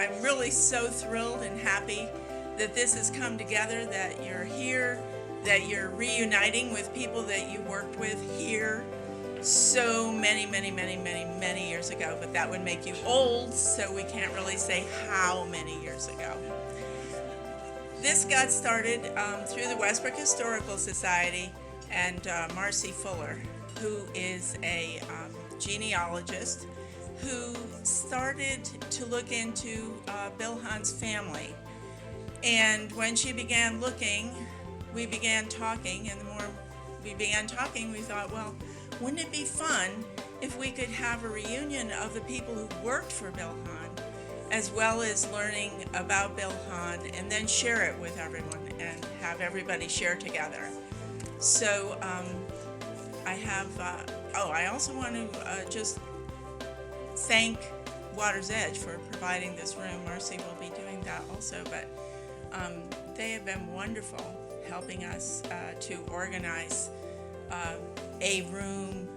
I'm really so thrilled and happy that this has come together, that you're here, that you're reuniting with people that you worked with here so many years ago, but that would make you old, so we can't really say how many years ago. This got started through the Westbrook Historical Society and Marcy Fuller, who is a genealogist who started to look into Bill Hahn's family. And when she began looking, we began talking, and the more we began talking, we thought, well, wouldn't it be fun if we could have a reunion of the people who worked for Bill Hahn, as well as learning about Bill Hahn, and then share it with everyone and have everybody share together. So I also want to just thank Water's Edge for providing this room. Marcy will be doing that also, but they have been wonderful helping us to organize a room,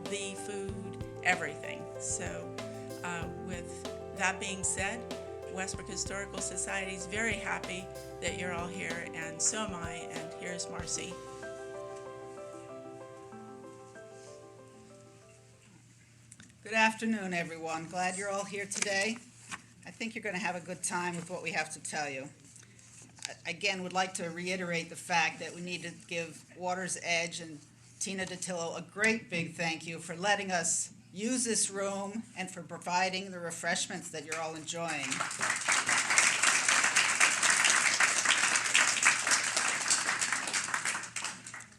the food, everything. So with that being said, Westbrook Historical Society is very happy that you're all here, and so am I, and here's Marcy. Good afternoon, everyone. Glad you're all here today. I think you're going to have a good time with what we have to tell you. I, again, would like to reiterate the fact that we need to give Water's Edge and Tina DiTillo a great big thank you for letting us use this room and for providing the refreshments that you're all enjoying.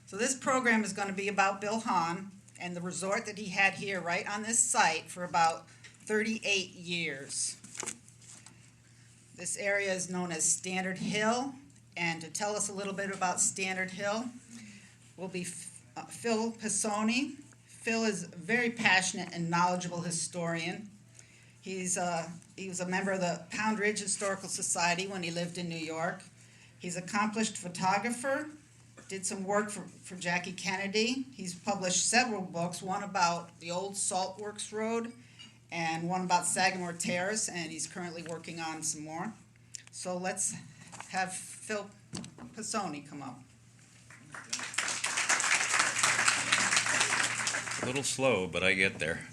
So this program is going to be about Bill Hahn and the resort that he had here right on this site for about 38 years. This area is known as Standard Hill, and to tell us a little bit about Standard Hill will be Phil Pisoni. Phil is a very passionate and knowledgeable historian. He was a member of the Pound Ridge Historical Society when he lived in New York. He's an accomplished photographer, did some work for Jackie Kennedy. He's published several books, one about the old Salt Works Road and one about Sagamore Terrace, and he's currently working on some more. So let's have Phil Pisoni come up. A little slow, but I get there.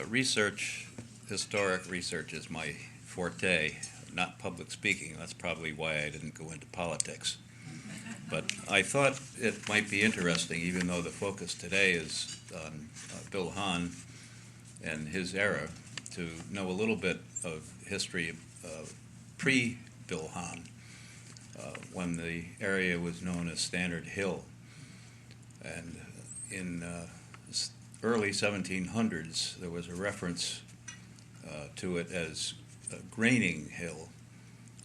Research, historic research is my forte, not public speaking. That's probably why I didn't go into politics. But I thought it might be interesting, even though the focus today is on Bill Hahn and his era, to know a little bit of history pre-Bill Hahn, when the area was known as Standard Hill. And in early 1700s, there was a reference to it as Graining Hill,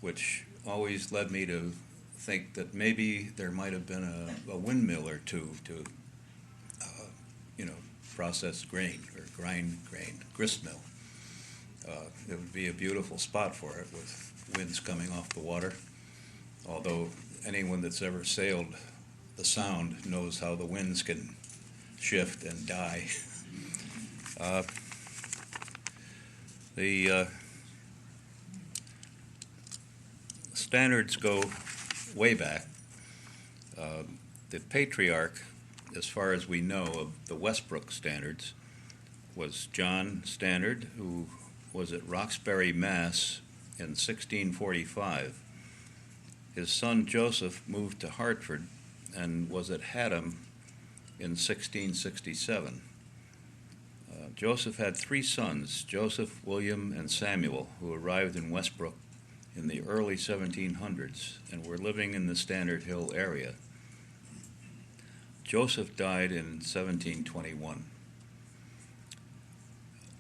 which always led me to think that maybe there might have been a windmill or two to, process grain or grind grain, grist mill. It would be a beautiful spot for it with winds coming off the water. Although anyone that's ever sailed the Sound knows how the winds can shift and die. The standards go way back. The patriarch, as far as we know, of the Westbrook standards was John Standard, who was at Roxbury, Mass. In 1645. His son Joseph moved to Hartford and was at Haddam in 1667. Joseph had three sons, Joseph, William, and Samuel, who arrived in Westbrook in the early 1700s and were living in the Standard Hill area. Joseph died in 1721.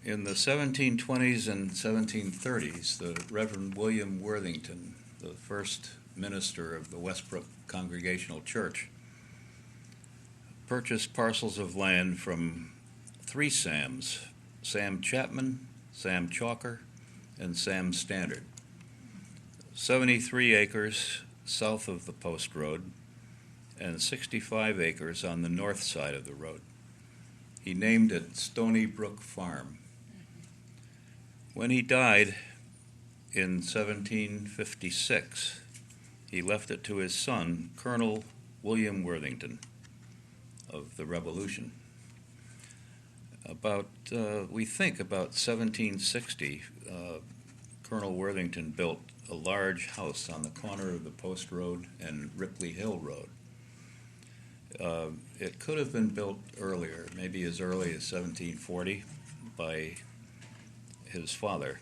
In the 1720s and 1730s, the Reverend William Worthington, the first minister of the Westbrook Congregational Church, purchased parcels of land from three Sams, Sam Chapman, Sam Chalker, and Sam Standard. 73 acres south of the post road and 65 acres on the north side of the road. He named it Stony Brook Farm. When he died in 1756, he left it to his son, Colonel William Worthington of the Revolution. We think about 1760, Colonel Worthington built a large house on the corner of the Post Road and Ripley Hill Road. It could have been built earlier, maybe as early as 1740, by his father,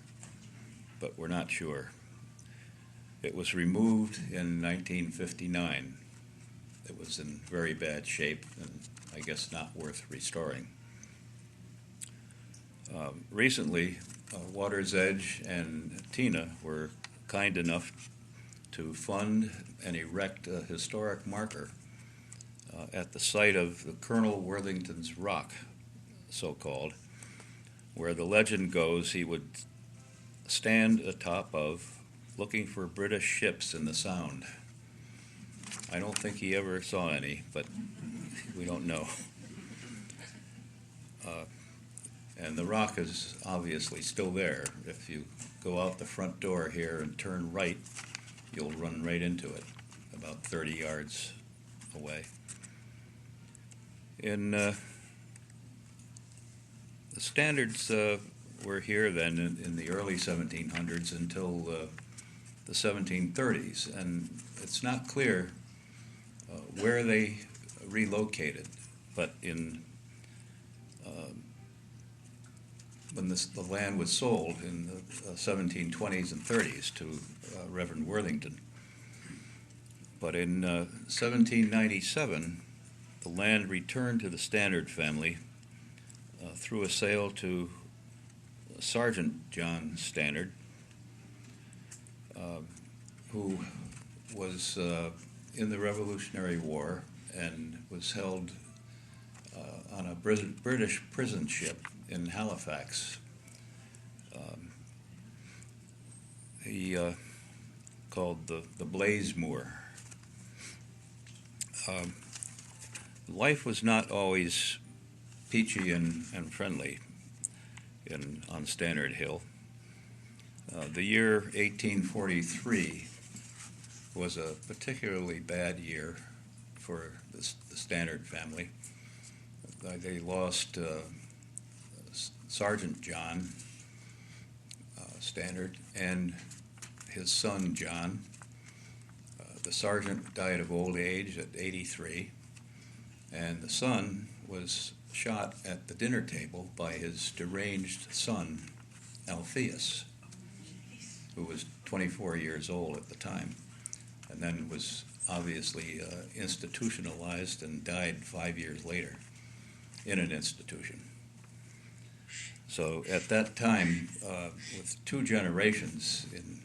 but we're not sure. It was removed in 1959. It was in very bad shape and I guess not worth restoring. Recently, Water's Edge and Tina were kind enough to fund and erect a historic marker at the site of the Colonel Worthington's Rock, so-called, where the legend goes he would stand atop of, looking for British ships in the Sound. I don't think he ever saw any, but we don't know. And the rock is obviously still there. If you go out the front door here and turn right, you'll run right into it, about 30 yards away. The standards were here then in the early 1700s until the 1730s, and it's not clear where they relocated, but when the land was sold in the 1720s and 30s to Reverend Worthington. But in 1797, the land returned to the Standard family through a sale to Sergeant John Stannard, who was in the Revolutionary War and was held on a British prison ship in Halifax. He called the Blazemoor. Life was not always peachy and friendly on Stannard Hill. The year 1843 was a particularly bad year for the Stannard family. They lost Sergeant John Stannard and his son John. The sergeant died of old age at 83, and the son was shot at the dinner table by his deranged son, Alpheus, who was 24 years old at the time, and then was obviously institutionalized and died 5 years later in an institution. So at that time, with two generations in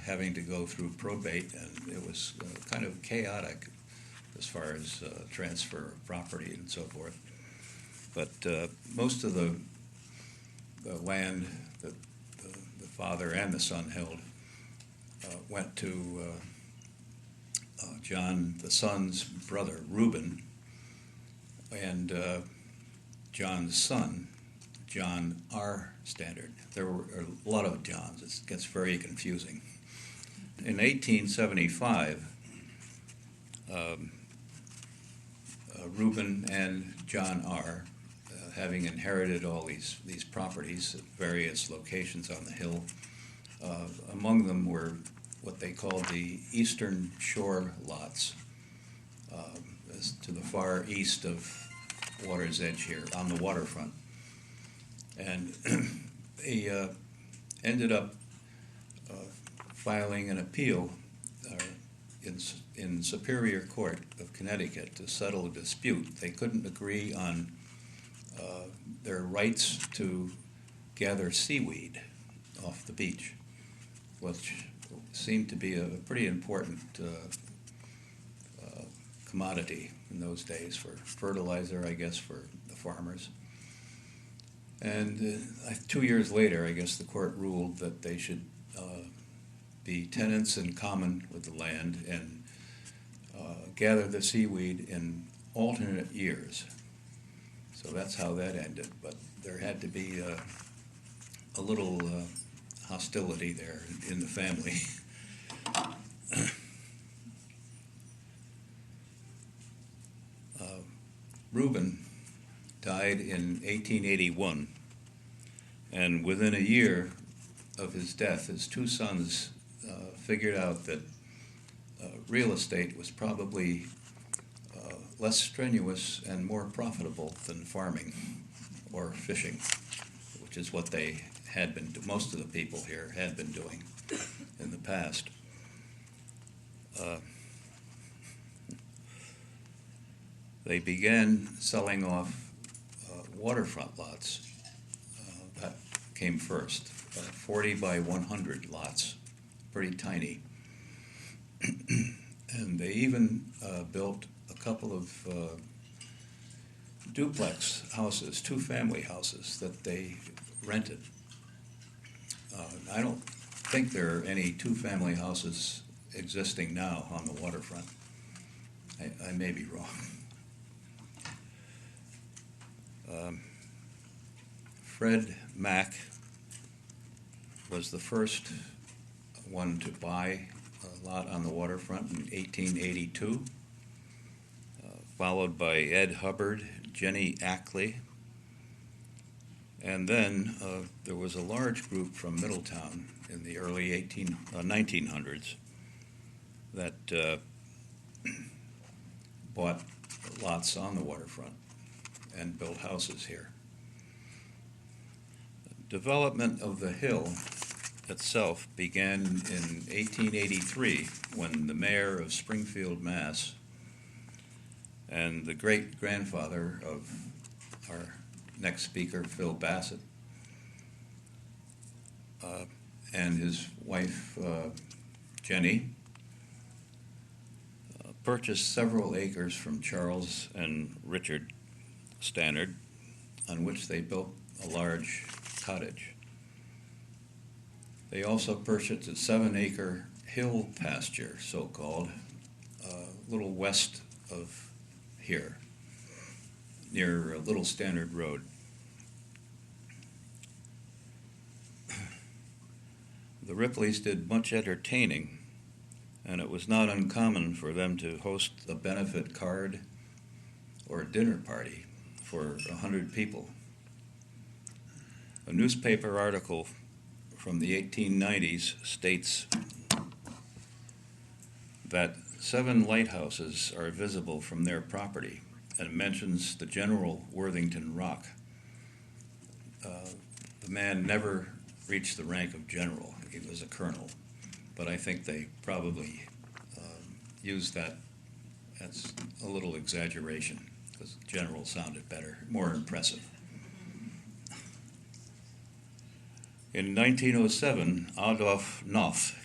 having to go through probate, and it was kind of chaotic as far as transfer of property and so forth. But most of the land that the father and the son held went to John, the son's brother, Reuben, and John's son, John R. Stannard. There were a lot of Johns. It gets very confusing. In 1875, Reuben and John R., having inherited all these properties at various locations on the hill, among them were what they called the Eastern Shore lots, to the far east of Water's Edge here, on the waterfront. And they ended up filing an appeal in Superior Court of Connecticut to settle a dispute. They couldn't agree on their rights to gather seaweed off the beach, which seemed to be a pretty important commodity in those days for fertilizer, I guess, for the farmers. And 2 years later, I guess the court ruled that they should be tenants in common with the land and gather the seaweed in alternate years. So that's how that ended, but there had to be a little hostility there in the family. Reuben died in 1881, and within a year of his death, his two sons figured out that real estate was probably less strenuous and more profitable than farming or fishing, which is what they had been, most of the people here had been doing in the past. They began selling off waterfront lots. That came first, 40 by 100 lots, pretty tiny. And they even built a couple of duplex houses, two-family houses that they rented. I don't think there are any two-family houses existing now on the waterfront. I may be wrong. Fred Mack was the first one to buy a lot on the waterfront in 1882, followed by Ed Hubbard, Jenny Ackley, and then there was a large group from Middletown in the early 1900s that bought lots on the waterfront and built houses here. Development of the hill itself began in 1883 when the mayor of Springfield, Mass., and the great-grandfather of our next speaker, Phil Bassett, and his wife, Jenny, purchased several acres from Charles and Richard Stannard, on which they built a large cottage. They also purchased a 7-acre hill pasture, so-called, a little west of here, near Little Stannard Road. The Ripleys did much entertaining, and it was not uncommon for them to host a benefit card or a dinner party for 100 people. A newspaper article from the 1890s states that 7 lighthouses are visible from their property and mentions the General Worthington Rock. The man never reached the rank of general. He was a colonel, but I think they probably used that as a little exaggeration because general sounded better, more impressive. In 1907, Adolf Knopf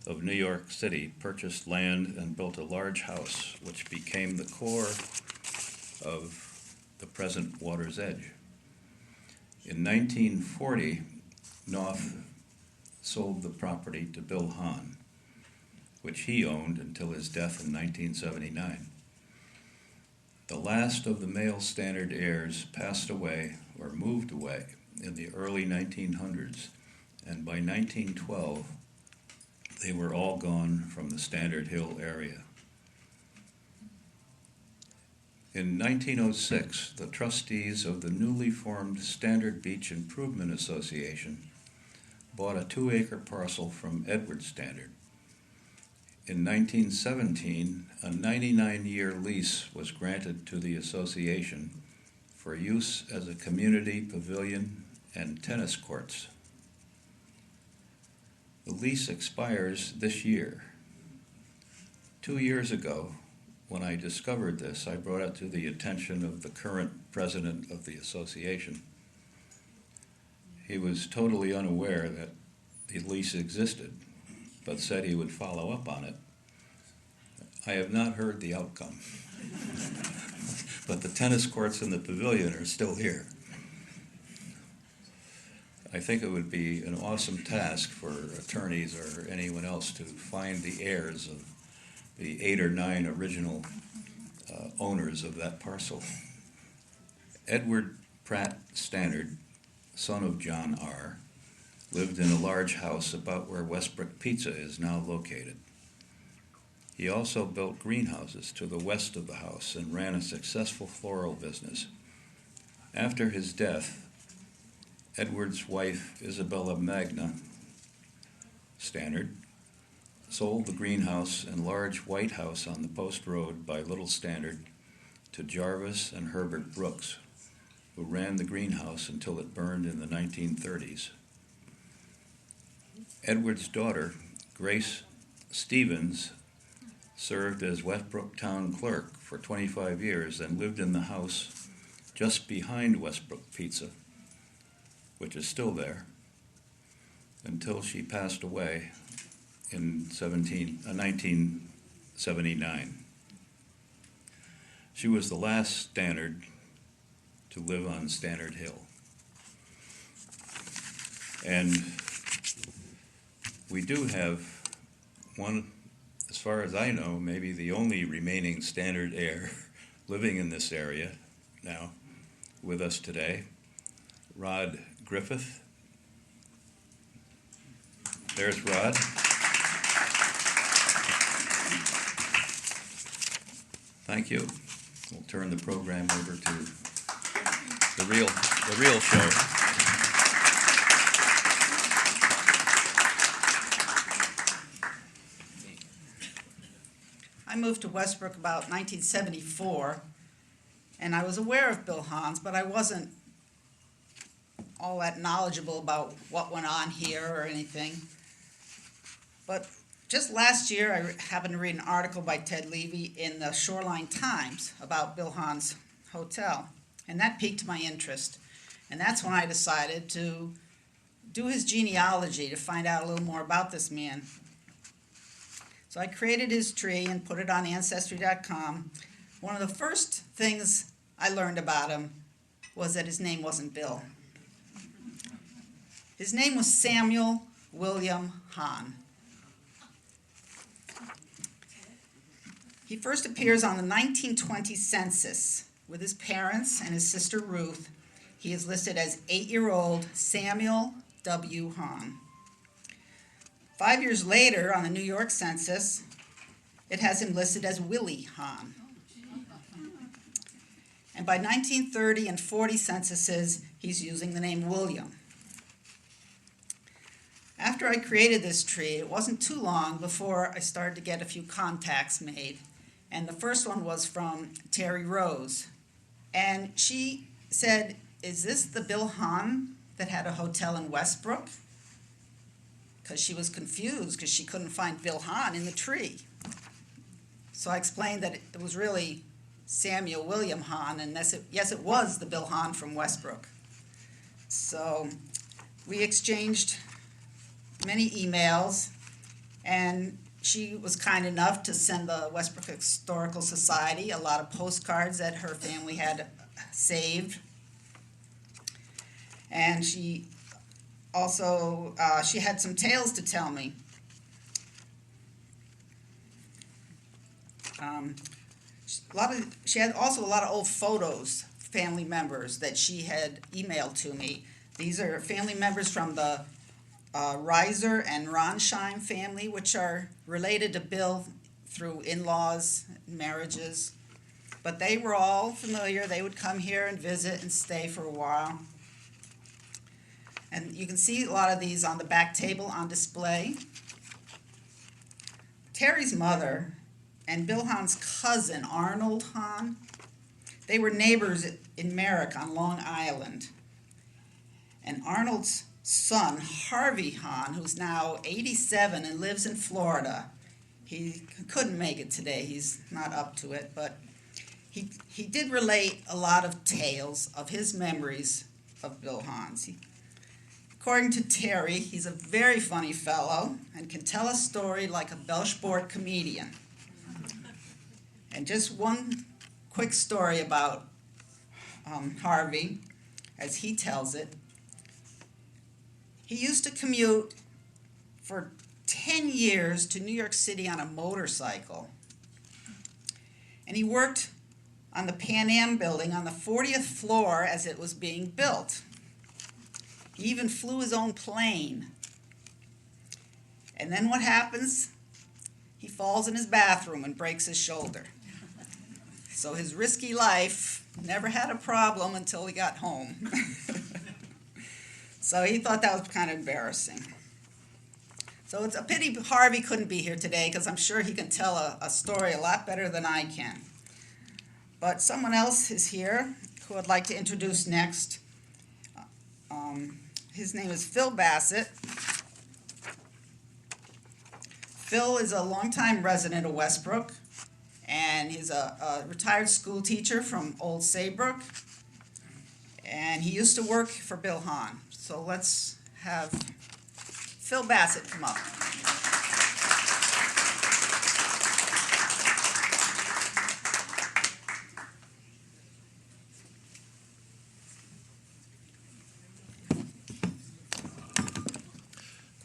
of New York City purchased land and built a large house, which became the core of the present Water's Edge. In 1940, Knopf sold the property to Bill Hahn, which he owned until his death in 1979. The last of the male Stannard heirs passed away or moved away in the early 1900s, and by 1912, they were all gone from the Stannard Hill area. In 1906, the trustees of the newly formed Stannard Beach Improvement Association bought a 2-acre parcel from Edward Stannard. In 1917, a 99-year lease was granted to the association for use as a community pavilion and tennis courts. The lease expires this year. 2 years ago, when I discovered this, I brought it to the attention of the current president of the association. He was totally unaware that the lease existed, but said he would follow up on it. I have not heard the outcome. But the tennis courts and the pavilion are still here. I think it would be an awesome task for attorneys or anyone else to find the heirs of the 8 or 9 original owners of that parcel Edward Pratt Stannard, son of John R., lived in a large house about where Westbrook Pizza is now located. He also built greenhouses to the west of the house and ran a successful floral business. After his death, Edward's wife, Isabella Magna Stannard, sold the greenhouse and large white house on the post road by Little Stannard to Jarvis and Herbert Brooks, who ran the greenhouse until it burned in the 1930s. Edward's daughter, Grace Stevens, served as Westbrook town clerk for 25 years and lived in the house just behind Westbrook Pizza, which is still there, until she passed away in 1979. She was the last Stannard to live on Stannard Hill. And we do have one, as far as I know, maybe the only remaining Stannard heir living in this area now with us today, Rod Griffith. There's Rod. Thank you. We'll turn the program over to the real show. I moved to Westbrook about 1974, and I was aware of Bill Hahn's, but I wasn't all that knowledgeable about what went on here or anything. But just last year, I happened to read an article by Ted Levy in the Shoreline Times about Bill Hahn's hotel, and that piqued my interest. And that's when I decided to do his genealogy to find out a little more about this man. So I created his tree and put it on Ancestry.com. One of the first things I learned about him was that his name wasn't Bill. His name was Samuel William Hahn. He first appears on the 1920 census with his parents and his sister Ruth. He is listed as 8-year-old Samuel W. Hahn. 5 years later, on the New York census, it has him listed as Willie Hahn. And by 1930 and 40 censuses, he's using the name William. After I created this tree, it wasn't too long before I started to get a few contacts made. And the first one was from Terry Rose. And she said, "Is this the Bill Hahn that had a hotel in Westbrook?" Because she was confused because she couldn't find Bill Hahn in the tree. So I explained that it was really Samuel William Hahn, and yes, it was the Bill Hahn from Westbrook. So we exchanged many emails, and she was kind enough to send the Westbrook Historical Society a lot of postcards that her family had saved. And she also, she had some tales to tell me. She had also a lot of old photos, family members that she had emailed to me. These are family members from the Reiser and Ronsheim family, which are related to Bill through in-laws, marriages. But they were all familiar. They would come here and visit and stay for a while. And you can see a lot of these on the back table on display. Terry's mother and Bill Hahn's cousin, Arnold Hahn, they were neighbors in Merrick on Long Island. And Arnold's son, Harvey Hahn, who's now 87 and lives in Florida, he couldn't make it today. He's not up to it, but he did relate a lot of tales of his memories of Bill Hahn's. According to Terry, he's a very funny fellow and can tell a story like a Belchbort comedian. And just one quick story about Harvey, as he tells it. He used to commute for 10 years to New York City on a motorcycle. And he worked on the Pan Am building on the 40th floor as it was being built. He even flew his own plane. And then what happens? He falls in his bathroom and breaks his shoulder. So his risky life never had a problem until he got home. So he thought that was kind of embarrassing. So it's a pity Harvey couldn't be here today, because I'm sure he can tell a story a lot better than I can. But someone else is here who I'd like to introduce next. His name is Phil Bassett. Phil is a longtime resident of Westbrook, and he's a retired school teacher from Old Saybrook, and he used to work for Bill Hahn. So let's have Phil Bassett come up.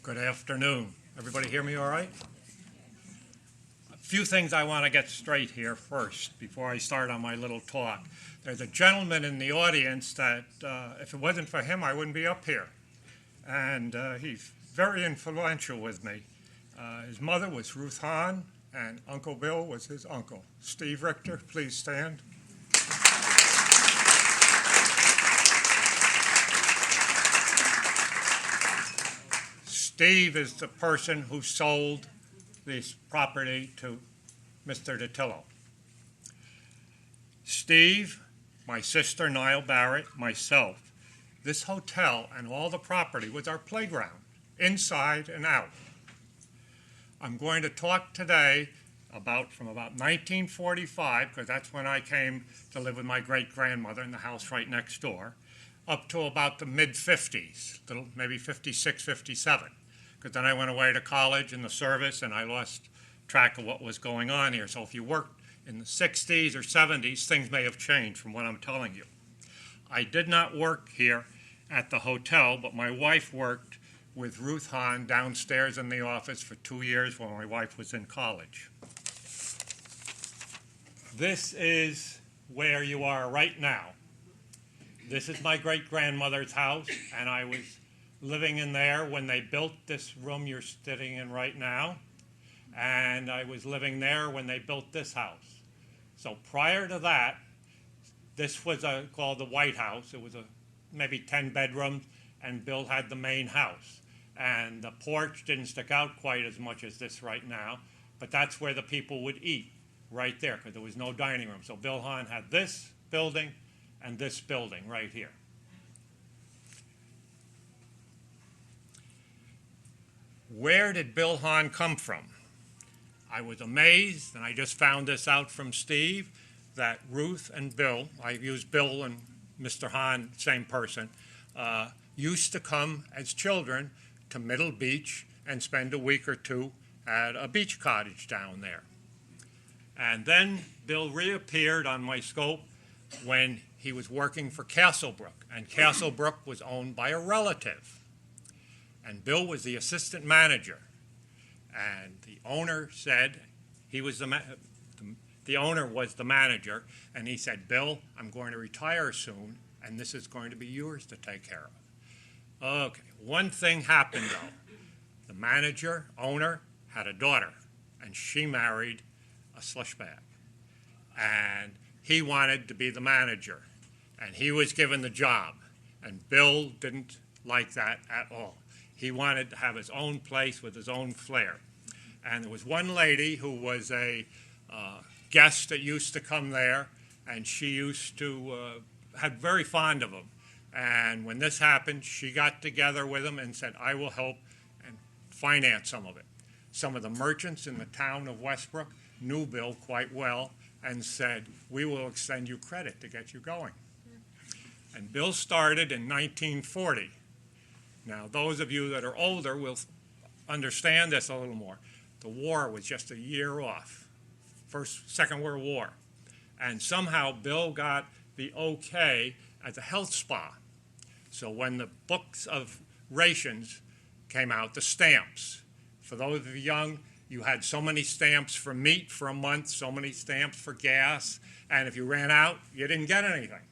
Good afternoon. Everybody hear me all right? A few things I want to get straight here first before I start on my little talk. There's a gentleman in the audience that if it wasn't for him, I wouldn't be up here. And he's very influential with me. His mother was Ruth Hahn, and Uncle Bill was his uncle. Steve Richter, please stand. Steve is the person who sold this property to Mr. DeTillo. Steve, my sister Niall Barrett, myself, this hotel and all the property was our playground, inside and out. I'm going to talk today from about 1945, because that's when I came to live with my great-grandmother in the house right next door, up to about the mid-50s, maybe 56, 57. Because then I went away to college in the service and I lost track of what was going on here. So if you worked in the 60s or 70s, things may have changed from what I'm telling you. I did not work here at the hotel, but my wife worked with Ruth Hahn downstairs in the office for 2 years while my wife was in college. This is where you are right now. This is my great-grandmother's house, and I was living in there when they built this room you're sitting in right now, and I was living there when they built this house. So prior to that, this was called the White House. It was maybe 10 bedrooms, and Bill had the main house. And the porch didn't stick out quite as much as this right now, but that's where the people would eat, right there, because there was no dining room. So Bill Hahn had this building and this building right here. Where did Bill Hahn come from? I was amazed, and I just found this out from Steve, that Ruth and Bill, I use Bill and Mr. Hahn, same person, used to come as children to Middle Beach and spend a week or two at a beach cottage down there. And then Bill reappeared on my scope when he was working for Castlebrook, and Castlebrook was owned by a relative. And Bill was the assistant manager. And the owner said, the owner was the manager, and he said, Bill, I'm going to retire soon, and this is going to be yours to take care of. Okay, one thing happened though. The manager, owner, had a daughter, and she married a slush bag. And he wanted to be the manager, and he was given the job. And Bill didn't like that at all. He wanted to have his own place with his own flair. And there was one lady who was a guest that used to come there, and she used to, had very fond of him. And when this happened, she got together with him and said, I will help and finance some of it. Some of the merchants in the town of Westbrook knew Bill quite well and said, we will extend you credit to get you going. And Bill started in 1940. Now, those of you that are older will understand this a little more. The war was just a year off, Second World War. And somehow Bill got the okay as a health spa. So when the books of rations came out, the stamps, for those of you young, you had so many stamps for meat for a month, so many stamps for gas, and if you ran out, you didn't get anything.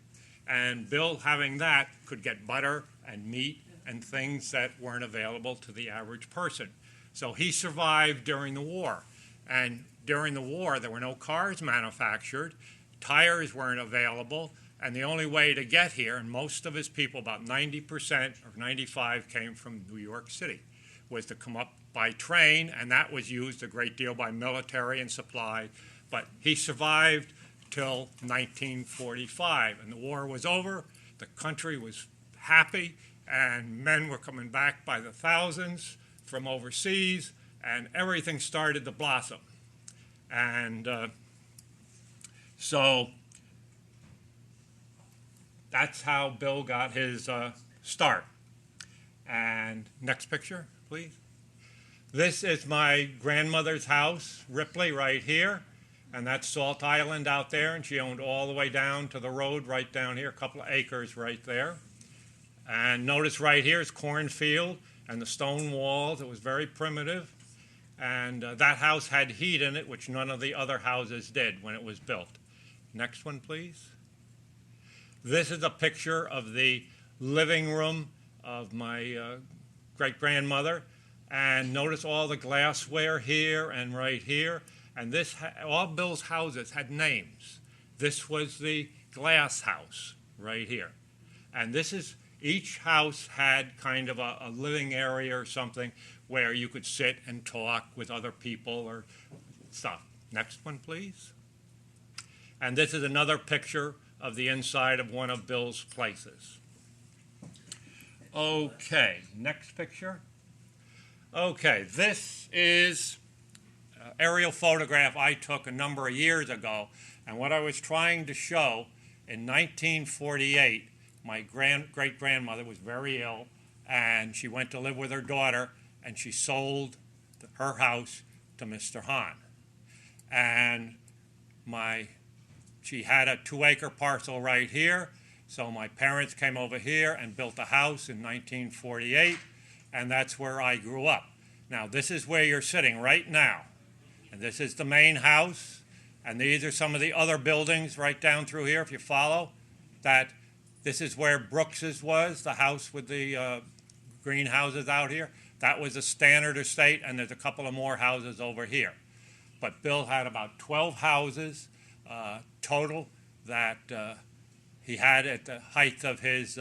And Bill, having that, could get butter and meat and things that weren't available to the average person. So he survived during the war. And during the war, there were no cars manufactured, tires weren't available, and the only way to get here, and most of his people, about 90% or 95, came from New York City, was to come up by train, and that was used a great deal by military and supply. But he survived till 1945, and the war was over. The country was happy, and men were coming back by the thousands from overseas, and everything started to blossom. And so that's how Bill got his start. And next picture, please. This is my grandmother's house, Ripley, right here. And that's Salt Island out there, and she owned all the way down to the road right down here, a couple of acres right there. And notice right here is cornfield and the stone walls. It was very primitive. And that house had heat in it, which none of the other houses did when it was built. Next one, please. This is a picture of the living room of my great-grandmother. And notice all the glassware here and right here. And this, all Bill's houses had names. This was the glass house right here. And this is, each house had kind of a living area or something where you could sit and talk with other people or stuff. Next one, please. And this is another picture of the inside of one of Bill's places. Okay, next picture. Okay, this is an aerial photograph I took a number of years ago, and what I was trying to show, in 1948, my great-grandmother was very ill, and she went to live with her daughter, and she sold her house to Mr. Hahn. And she had a 2-acre parcel right here, so my parents came over here and built a house in 1948, and that's where I grew up. Now, this is where you're sitting right now, and this is the main house, and these are some of the other buildings right down through here, if you follow, that this is where Brooks's was, the house with the greenhouses out here. That was a Stannard estate, and there's a couple of more houses over here. But Bill had about 12 houses total that he had at the height of his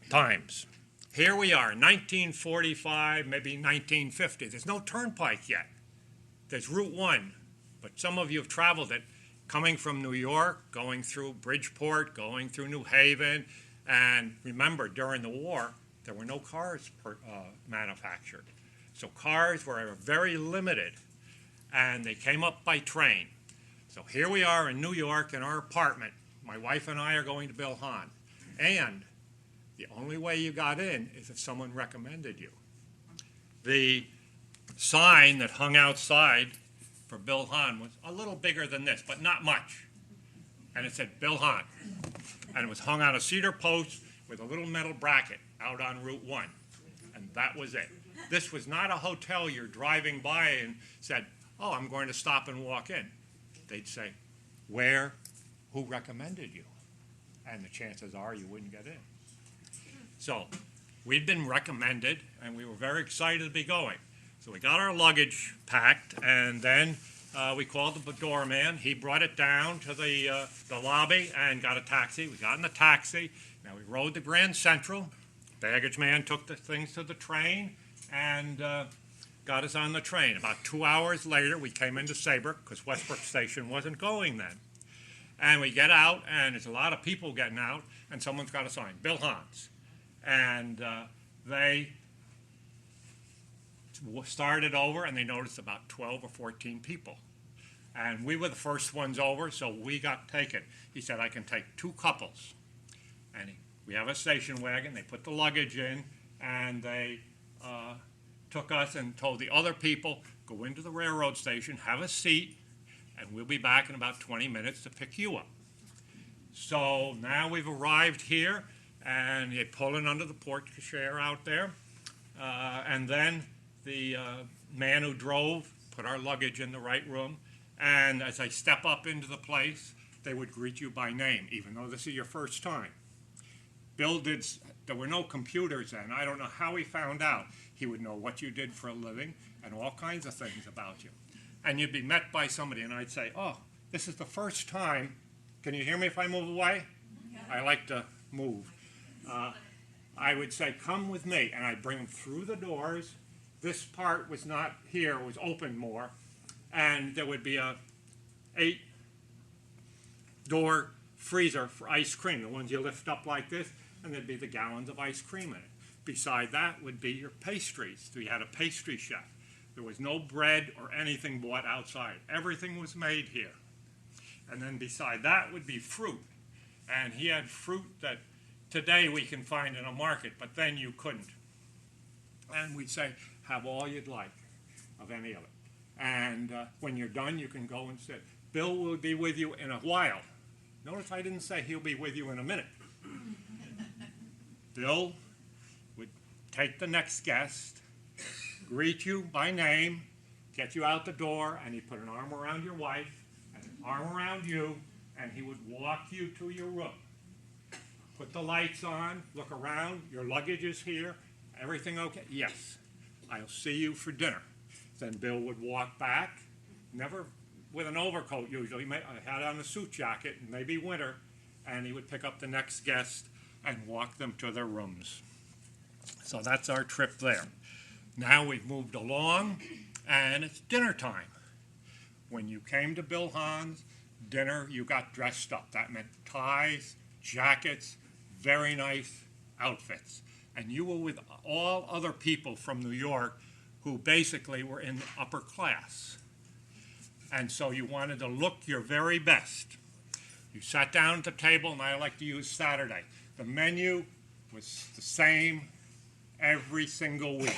times. Here we are, 1945, maybe 1950. There's no turnpike yet. There's Route 1, but some of you have traveled it, coming from New York, going through Bridgeport, going through New Haven, and remember, during the war, there were no cars manufactured. So cars were very limited, and they came up by train. So here we are in New York in our apartment. My wife and I are going to Bill Hahn. And the only way you got in is if someone recommended you. The sign that hung outside for Bill Hahn was a little bigger than this, but not much. And it said Bill Hahn. And it was hung on a cedar post with a little metal bracket out on Route 1. And that was it. This was not a hotel you're driving by and said, oh, I'm going to stop and walk in. They'd say, where, who recommended you? And the chances are you wouldn't get in. So we'd been recommended, and we were very excited to be going. So we got our luggage packed, and then we called the doorman. He brought it down to the lobby and got a taxi. We got in the taxi. Now we rode to Grand Central. Baggage man took the things to the train and got us on the train. About 2 hours later, we came into Saybrook because Westbrook Station wasn't going then. And we get out, and there's a lot of people getting out, and someone's got a sign, Bill Hahn's. And they started over, and they noticed about 12 or 14 people. And we were the first ones over, so we got taken. He said, I can take 2 couples. And we have a station wagon. They put the luggage in, and they took us and told the other people, go into the railroad station, have a seat, and we'll be back in about 20 minutes to pick you up. So now we've arrived here, and you're pulling under the porte cochere out there. And then man who drove put our luggage in the right room, and as I step up into the place, they would greet you by name, even though this is your first time. Bill did, there were no computers then. I don't know how he found out. He would know what you did for a living and all kinds of things about you. And you'd be met by somebody, and I'd say, oh, this is the first time. Can you hear me if I move away? I like to move. I would say, come with me, and I'd bring them through the doors. This part was not here, it was open more, and there would be a 8-door freezer for ice cream, the ones you lift up like this, and there'd be the gallons of ice cream in it. Beside that would be your pastries. We had a pastry chef. There was no bread or anything bought outside. Everything was made here. And then beside that would be fruit. And he had fruit that today we can find in a market, but then you couldn't. And we'd say, have all you'd like of any of it. And when you're done, you can go and sit. Bill will be with you in a while. Notice I didn't say he'll be with you in a minute. Bill would take the next guest, greet you by name, get you out the door, and he'd put an arm around your wife, and an arm around you, and he would walk you to your room. Put the lights on, look around, your luggage is here, everything okay? Yes, I'll see you for dinner. Then Bill would walk back, never with an overcoat usually. I had on a suit jacket, maybe winter, and he would pick up the next guest and walk them to their rooms. So that's our trip there. Now we've moved along, and it's dinner time. When you came to Bill Hahn's dinner, you got dressed up. That meant ties, jackets, very nice outfits. And you were with all other people from New York who basically were in the upper class. And so you wanted to look your very best. You sat down at the table, and I like to use Saturday. The menu was the same every single week.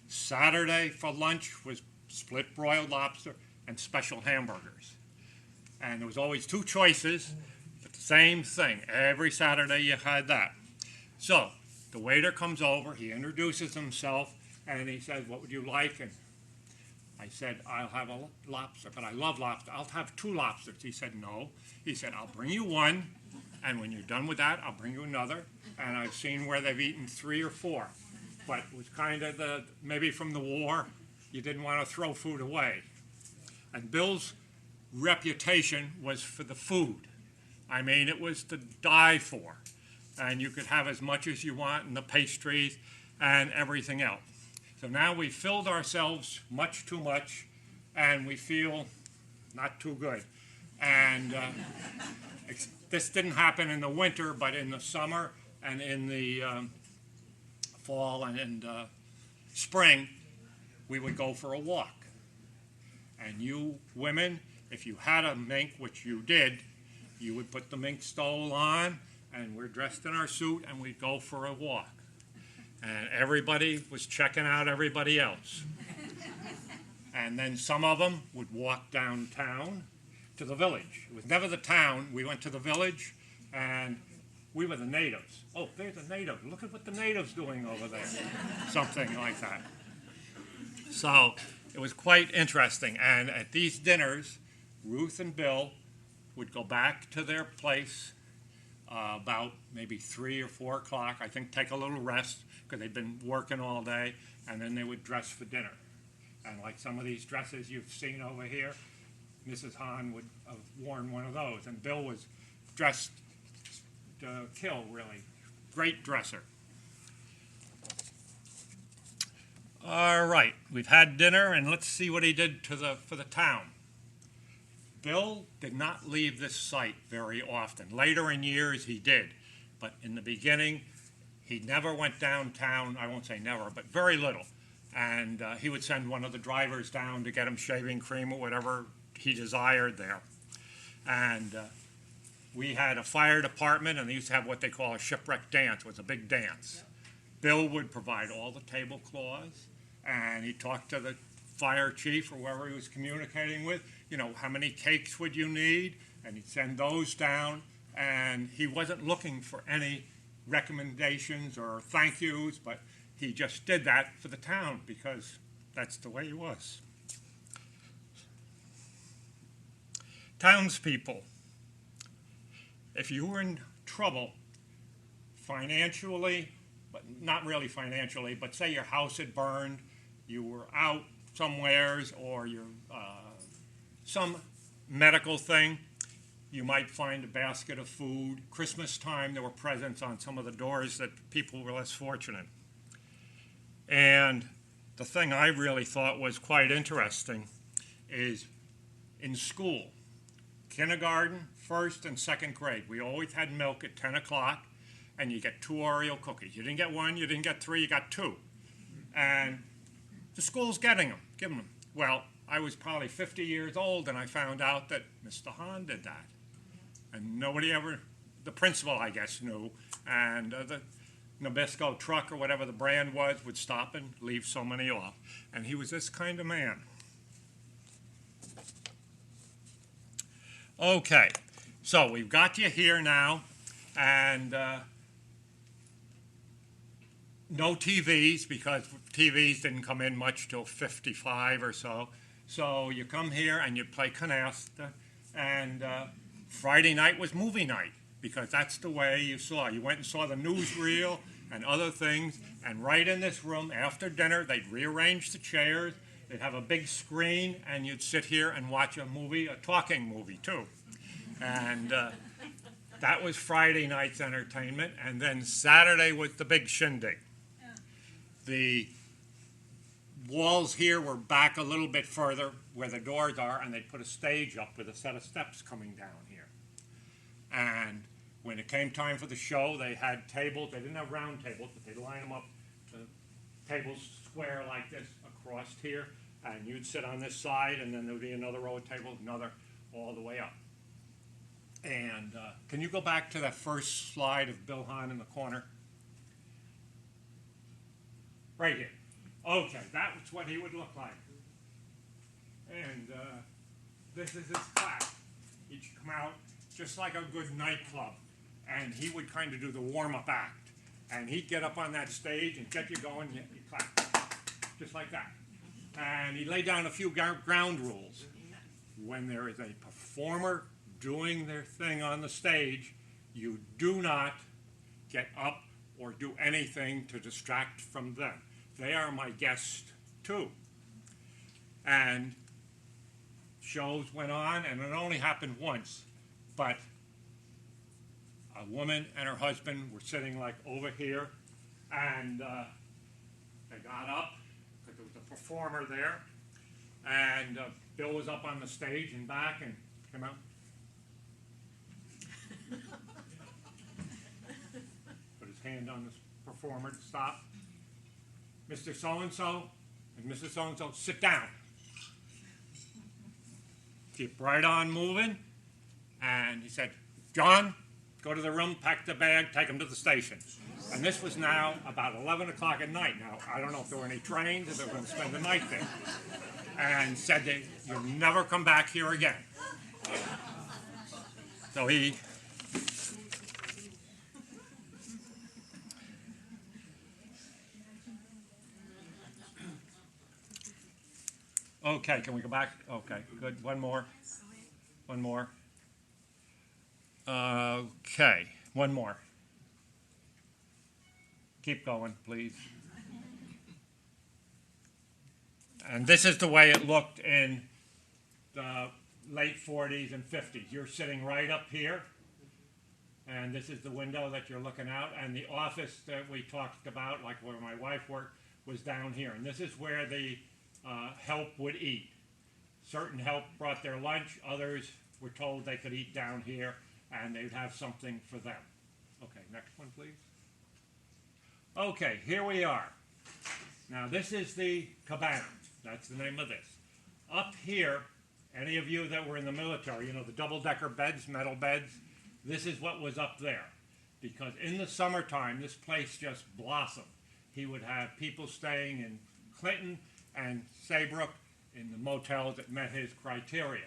Saturday for lunch was split broiled lobster and special hamburgers. And there was always 2 choices, but the same thing. Every Saturday you had that. So the waiter comes over, he introduces himself, and he says, what would you like? And I said, I'll have a lobster, but I love lobster. I'll have 2 lobsters. He said, no. He said, I'll bring you 1, and when you're done with that, I'll bring you another. And I've seen where they've eaten 3 or 4. But it was kind of maybe from the war, you didn't want to throw food away. And Bill's reputation was for the food. I mean, it was to die for. And you could have as much as you want, and the pastries and everything else. So now we filled ourselves much too much, and we feel not too good. And this didn't happen in the winter, but in the summer and in the fall and spring, we would go for a walk. And you women, if you had a mink, which you did, you would put the mink stole on, and we're dressed in our suit, and we'd go for a walk. And everybody was checking out everybody else. And then some of them would walk downtown to the village. It was never the town. We went to the village, and we were the natives. Oh, there's a native. Look at what the native's doing over there. Something like that. So it was quite interesting. And at these dinners, Ruth and Bill would go back to their place about maybe 3 or 4 o'clock, I think, take a little rest because they'd been working all day, and then they would dress for dinner. And like some of these dresses you've seen over here, Mrs. Hahn would have worn one of those, and Bill was dressed to kill, really. Great dresser. All right, we've had dinner, and let's see what he did for the town. Bill did not leave this site very often. Later in years, he did. But in the beginning, he never went downtown. I won't say never, but very little. And he would send one of the drivers down to get him shaving cream or whatever he desired there. And we had a fire department, and they used to have what they call a shipwreck dance. It was a big dance. Bill would provide all the tablecloths, and he talked to the fire chief or whoever he was communicating with, you know, how many cakes would you need? And he'd send those down, and he wasn't looking for any recommendations or thank yous, but he just did that for the town because that's the way he was. Townspeople, if you were in trouble financially, but not really financially, but say your house had burned, you were out somewheres, or you're some medical thing, you might find a basket of food. Christmas time, there were presents on some of the doors that people were less fortunate. And the thing I really thought was quite interesting is in school, kindergarten, first and second grade, we always had milk at 10 o'clock, and you get 2 Oreo cookies. You didn't get 1, you didn't get 3, you got 2. And the school's giving them. Well, I was probably 50 years old, and I found out that Mr. Hahn did that. And nobody ever, the principal, I guess, knew, and the Nabisco truck or whatever the brand was would stop and leave so many off. And he was this kind of man. Okay, so we've got you here now, and no TVs, because TVs didn't come in much till 55 or so. So you come here and you play canasta, and Friday night was movie night, because that's the way you saw. You went and saw the newsreel and other things, and right in this room, after dinner, they'd rearrange the chairs, they'd have a big screen, and you'd sit here and watch a movie, a talking movie too. And that was Friday night's entertainment, and then Saturday was the big shindig. The walls here were back a little bit further where the doors are, and they'd put a stage up with a set of steps coming down here. And when it came time for the show, they had tables. They didn't have round tables, but they'd line them up to tables square like this across here, and you'd sit on this side, and then there would be another row of tables, another, all the way up. And can you go back to that first slide of Bill Hahn in the corner? Right here. Okay, that's what he would look like. And this is his class. He'd come out just like a good nightclub, and he would kind of do the warm-up act. And he'd get up on that stage and get you going, and you clap, just like that. And he laid down a few ground rules. When there is a performer doing their thing on the stage, you do not get up or do anything to distract from them. They are my guests too. And shows went on, and it only happened once, but a woman and her husband were sitting like over here, and they got up because there was a performer there, and Bill was up on the stage and back and came out. Put his hand on the performer to stop. Mr. So-and-so and Mrs. So-and-so, sit down. Keep right on moving. And he said, John, go to the room, pack the bag, take him to the station. And this was now about 11 o'clock at night. Now, I don't know if there were any trains, if they were going to spend the night there. And said that you'll never come back here again. So he... Okay, can we go back? Okay, good. One more. One more. Okay, one more. Keep going, please. And this is the way it looked in the late 40s and 50s. You're sitting right up here, and this is the window that you're looking out, and the office that we talked about, like where my wife worked, was down here. And this is where the help would eat. Certain help brought their lunch, others were told they could eat down here, and they'd have something for them. Okay, next one, please. Okay, here we are. Now, this is the cabana. That's the name of this. Up here, any of you that were in the military, you know, the double-decker beds, metal beds, this is what was up there. Because in the summertime, this place just blossomed. He would have people staying in Clinton and Saybrook in the motels that met his criteria.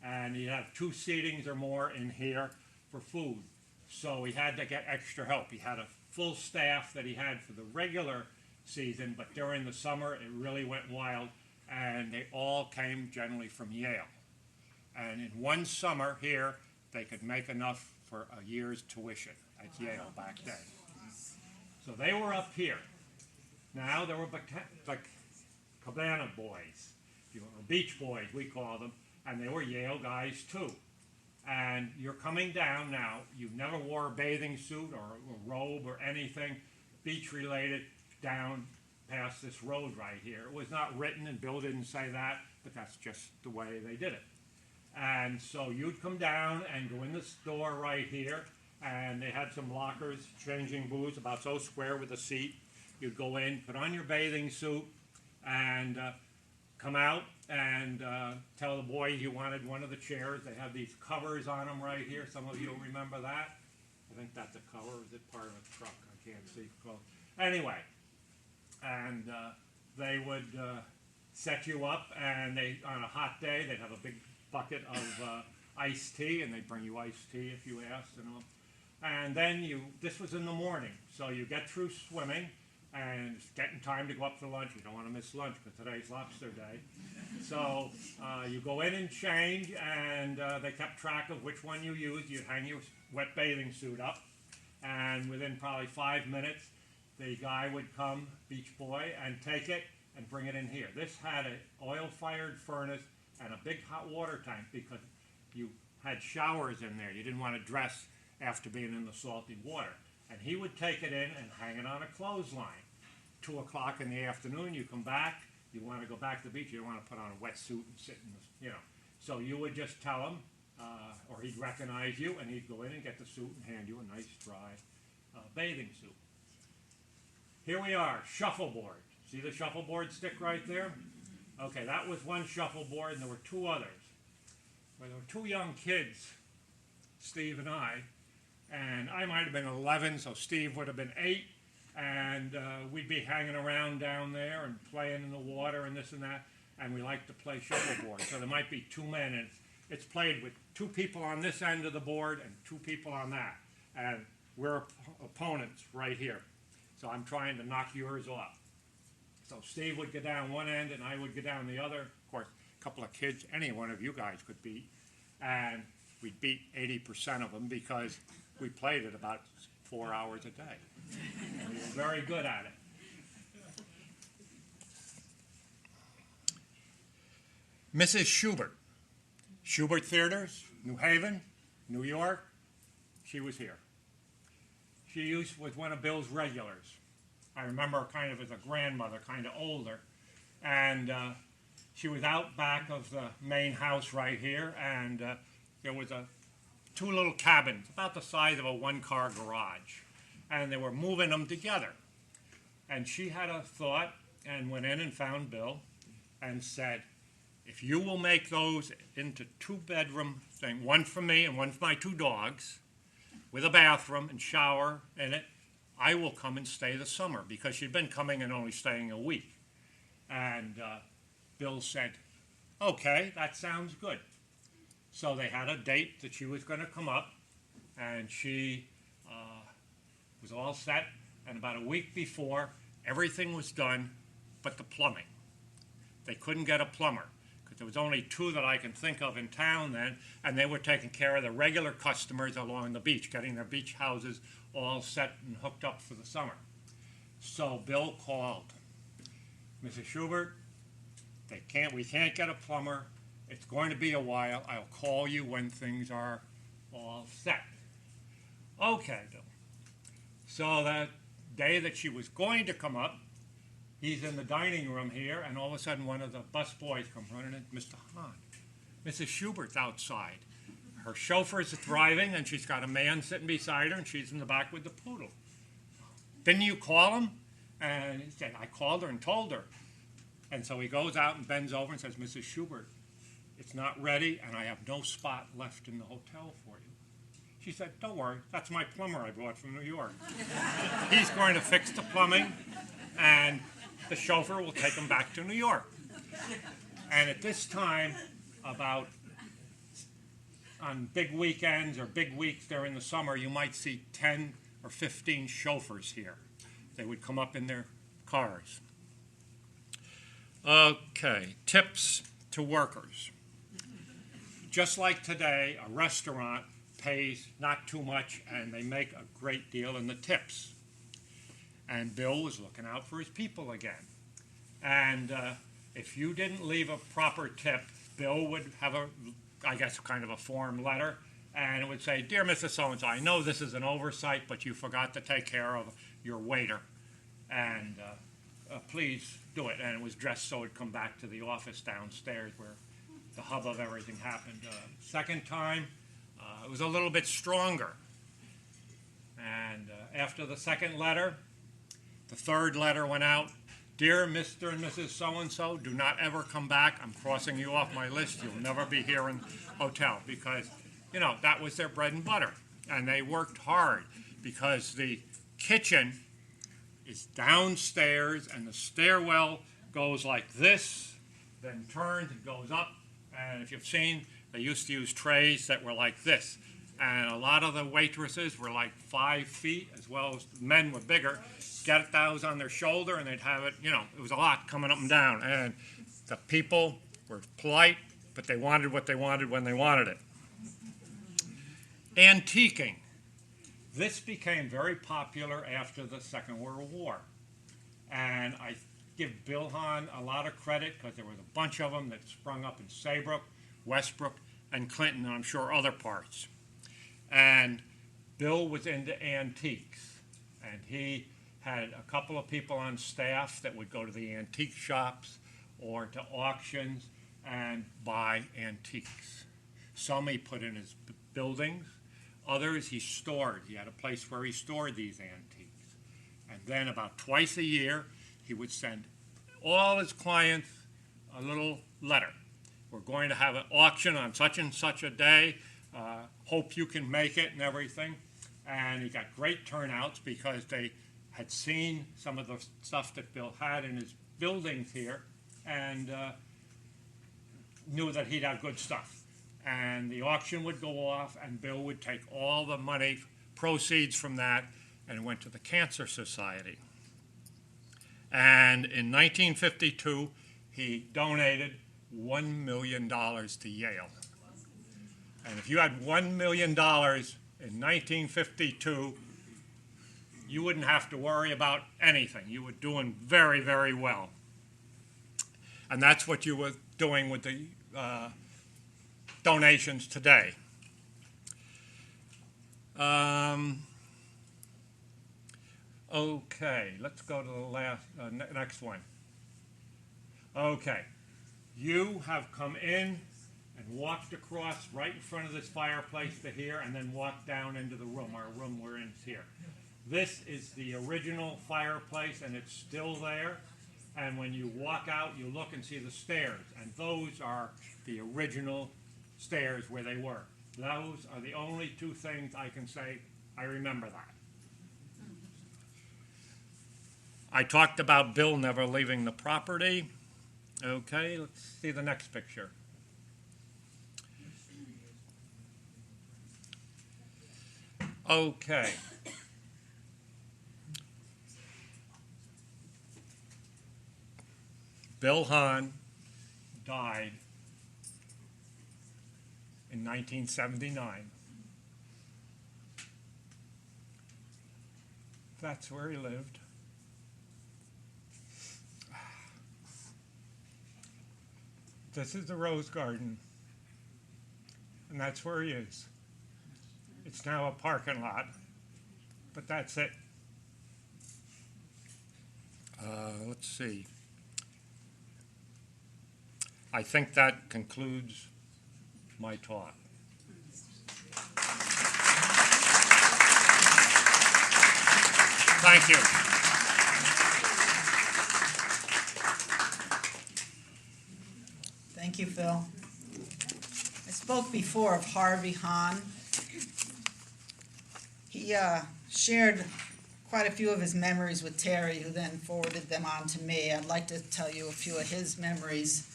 And he'd have 2 seatings or more in here for food. So he had to get extra help. He had a full staff that he had for the regular season, but during the summer it really went wild, and they all came generally from Yale. And in one summer here, they could make enough for a year's tuition at Yale back then. So they were up here. Now there were the Cabana boys, or Beach Boys we call them, and they were Yale guys too. And you're coming down now, you never wore a bathing suit or a robe or anything beach related down past this road right here. It was not written, and Bill didn't say that, but that's just the way they did it. And so you'd come down and go in the store right here, and they had some lockers, changing booths, about so square with a seat. You'd go in, put on your bathing suit, and come out and tell the boys you wanted one of the chairs. They have these covers on them right here. Some of you will remember that. I think that's a cover. Is it part of a truck? I can't see close. Anyway, and they would set you up, and they, on a hot day, they'd have a big bucket of iced tea, and they'd bring you iced tea if you asked, and all. And then this was in the morning, so you get through swimming, and it's getting time to go up for lunch. You don't want to miss lunch because today's lobster day. So you go in and change, and they kept track of which one you used. You'd hang your wet bathing suit up, and within probably 5 minutes, the guy would come, beach boy, and take it and bring it in here. This had an oil-fired furnace and a big hot water tank because you had showers in there. You didn't want to dress after being in the salty water. And he would take it in and hang it on a clothesline. 2 o'clock in the afternoon, you come back, you want to go back to the beach, you don't want to put on a wetsuit and sit in the, So you would just tell him, or he'd recognize you, and he'd go in and get the suit and hand you a nice dry bathing suit. Here we are, shuffleboard. See the shuffleboard stick right there? Okay, that was one shuffleboard, and there were 2 others. Well, there were 2 young kids, Steve and I might have been 11, so Steve would have been 8, and we'd be hanging around down there and playing in the water and this and that, and we like to play shuffleboard. So there might be 2 men, and it's played with 2 people on this end of the board and 2 people on that, and we're opponents right here. So I'm trying to knock yours off. So Steve would get down one end and I would get down the other. Of course, a couple of kids, any one of you guys could beat. And we'd beat 80% of them because we played it about 4 hours a day. And we were very good at it. Mrs. Schubert. Schubert Theaters, New Haven, New York. She was here. She was one of Bill's regulars. I remember her kind of as a grandmother, kind of older. And she was out back of the main house right here, and there was 2 little cabins, about the size of a 1-car garage. And they were moving them together. And she had a thought and went in and found Bill and said, if you will make those into 2-bedroom thing, one for me and one for my 2 dogs, with a bathroom and shower in it, I will come and stay the summer, because she'd been coming and only staying a week. And Bill said, okay, that sounds good. So they had a date that she was going to come up, and she was all set, and about a week before, everything was done but the plumbing. They couldn't get a plumber, because there was only 2 that I can think of in town then, and they were taking care of the regular customers along the beach, getting their beach houses all set and hooked up for the summer. So Bill called, Mrs. Schubert, we can't get a plumber. It's going to be a while. I'll call you when things are all set. Okay, Bill. So that day that she was going to come up, he's in the dining room here, and all of a sudden one of the bus boys comes running in, Mr. Hahn, Mrs. Schubert's outside. Her chauffeur's driving, and she's got a man sitting beside her, and she's in the back with the poodle. Didn't you call him? And he said, I called her and told her. And so he goes out and bends over and says, Mrs. Schubert, it's not ready, and I have no spot left in the hotel for you. She said, don't worry, that's my plumber I brought from New York. He's going to fix the plumbing, and the chauffeur will take him back to New York. And at this time, on big weekends or big weeks during the summer, you might see 10 or 15 chauffeurs here. They would come up in their cars. Okay, tips to workers. Just like today, a restaurant pays not too much and they make a great deal in the tips. And Bill was looking out for his people again. And if you didn't leave a proper tip, Bill would have I guess, kind of a form letter, and it would say, "Dear Mrs. So-and-so, I know this is an oversight, but you forgot to take care of your waiter, and please do it." And it was dressed so it'd come back to the office downstairs where the hub of everything happened. Second time, it was a little bit stronger. And after the second letter, the third letter went out. "Dear Mr. and Mrs. So-and-so, do not ever come back. I'm crossing you off my list. You'll never be here in the hotel." Because, you know, that was their bread and butter. And they worked hard because the kitchen is downstairs and the stairwell goes like this, then turns and goes up. And if you've seen, they used to use trays that were like this. And a lot of the waitresses were like 5 feet, as well as men were bigger. Get those on their shoulder, and they'd have it, you know, it was a lot coming up and down. And the people were polite, but they wanted what they wanted when they wanted it. Antiquing. This became very popular after the Second World War. And I give Bill Hahn a lot of credit because there was a bunch of them that sprung up in Saybrook, Westbrook, and Clinton, and I'm sure other parts. And Bill was into antiques, and he had a couple of people on staff that would go to the antique shops or to auctions and buy antiques. Some he put in his buildings, others he stored. He had a place where he stored these antiques. And then about twice a year, he would send all his clients a little letter. "We're going to have an auction on such and such a day. Hope you can make it," and everything. And he got great turnouts because they had seen some of the stuff that Bill had in his buildings here and knew that he'd have good stuff. And the auction would go off, and Bill would take all the money, proceeds from that, and it went to the Cancer Society. And in 1952, he donated $1 million to Yale. And if you had $1 million in 1952, you wouldn't have to worry about anything. You were doing very, very well. And that's what you were doing with the donations today. Okay, let's go to the next one. Okay, you have come in and walked across right in front of this fireplace to here, and then walked down into the room. Our room we're in is here. This is the original fireplace, and it's still there. And when you walk out, you look and see the stairs, and those are the original stairs where they were. Those are the only two things I can say I remember that. I talked about Bill never leaving the property. Okay, let's see the next picture. Okay. Bill Hahn died in 1979. That's where he lived. This is the Rose Garden, and that's where he is. It's now a parking lot, but that's it. Let's see. I think that concludes my talk. Thank you. Thank you, Phil. I spoke before of Harvey Hahn. He shared quite a few of his memories with Terry, who then forwarded them on to me. I'd like to tell you a few of his memories.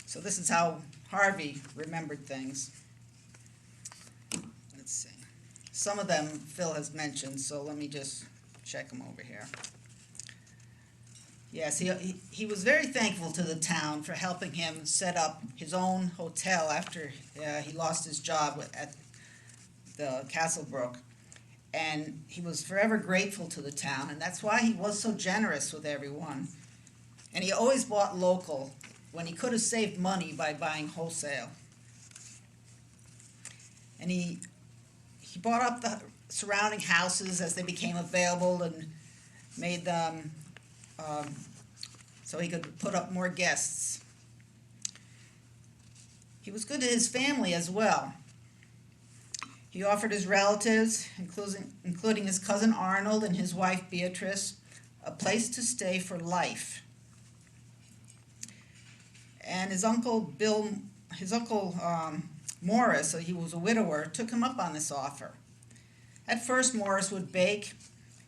So this is how Harvey remembered things. Let's see. Some of them Phil has mentioned, so let me just check them over here. Yes, he was very thankful to the town for helping him set up his own hotel after he lost his job at the Castlebrook. And he was forever grateful to the town, and that's why he was so generous with everyone. And he always bought local when he could have saved money by buying wholesale. And he bought up the surrounding houses as they became available and made them so he could put up more guests. He was good to his family as well. He offered his relatives, including his cousin Arnold and his wife Beatrice, a place to stay for life. And his uncle Morris, he was a widower, took him up on this offer. At first, Morris would bake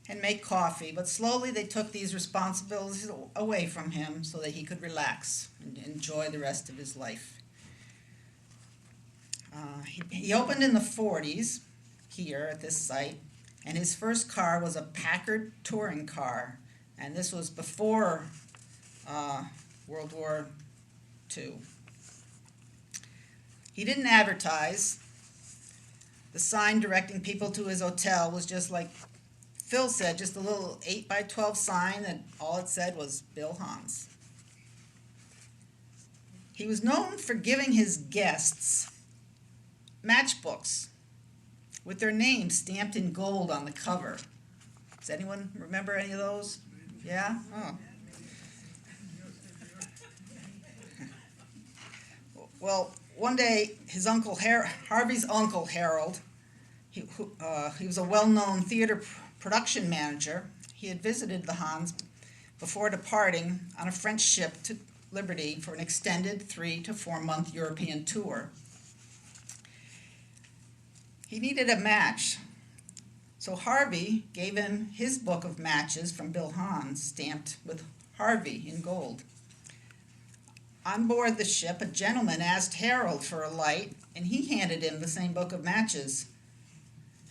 and make coffee, but slowly they took these responsibilities away from him so that he could relax and enjoy the rest of his life. He opened in the 40s here at this site, and his first car was a Packard touring car, and this was before World War II. He didn't advertise. The sign directing people to his hotel was just like Phil said, just a little 8x12 sign that all it said was Bill Hahn's. He was known for giving his guests matchbooks with their names stamped in gold on the cover. Does anyone remember any of those? Yeah? Oh. Well, one day, his uncle Harvey's uncle Harold, he was a well-known theater production manager. He had visited the Hahns before departing on a French ship to Liberty for an extended 3 to 4 month European tour. He needed a match, so Harvey gave him his book of matches from Bill Hahn, stamped with Harvey in gold. On board the ship, a gentleman asked Harold for a light, and he handed him the same book of matches.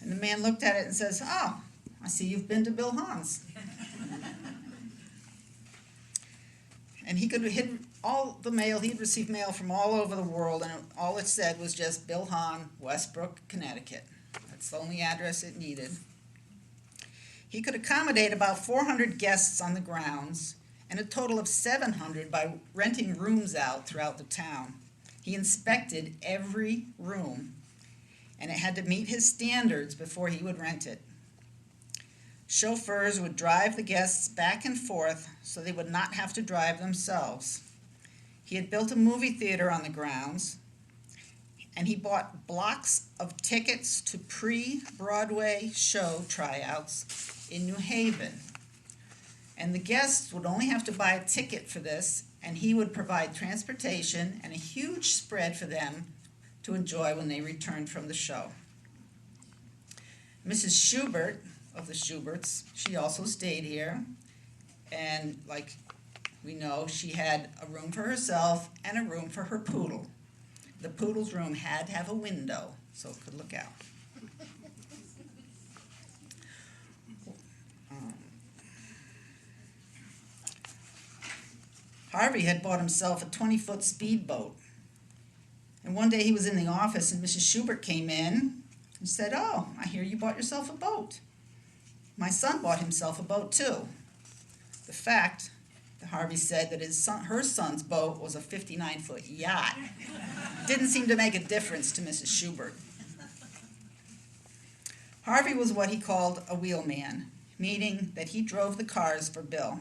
And the man looked at it and says, "Oh, I see you've been to Bill Hahn's." And he'd all the mail, he'd received mail from all over the world, and all it said was just Bill Hahn, Westbrook, Connecticut. That's the only address it needed. He could accommodate about 400 guests on the grounds, and a total of 700 by renting rooms out throughout the town. He inspected every room, and it had to meet his standards before he would rent it. Chauffeurs would drive the guests back and forth so they would not have to drive themselves. He had built a movie theater on the grounds, and he bought blocks of tickets to pre-Broadway show tryouts in New Haven. And the guests would only have to buy a ticket for this, and he would provide transportation and a huge spread for them to enjoy when they returned from the show. Mrs. Schubert of the Schuberts, she also stayed here, and like we know, she had a room for herself and a room for her poodle. The poodle's room had to have a window so it could look out. Harvey had bought himself a 20-foot speedboat. And one day he was in the office and Mrs. Schubert came in and said, "Oh, I hear you bought yourself a boat." My son bought himself a boat too. The fact, Harvey said, that her son's boat was a 59-foot yacht didn't seem to make a difference to Mrs. Schubert. Harvey was what he called a wheelman, meaning that he drove the cars for Bill.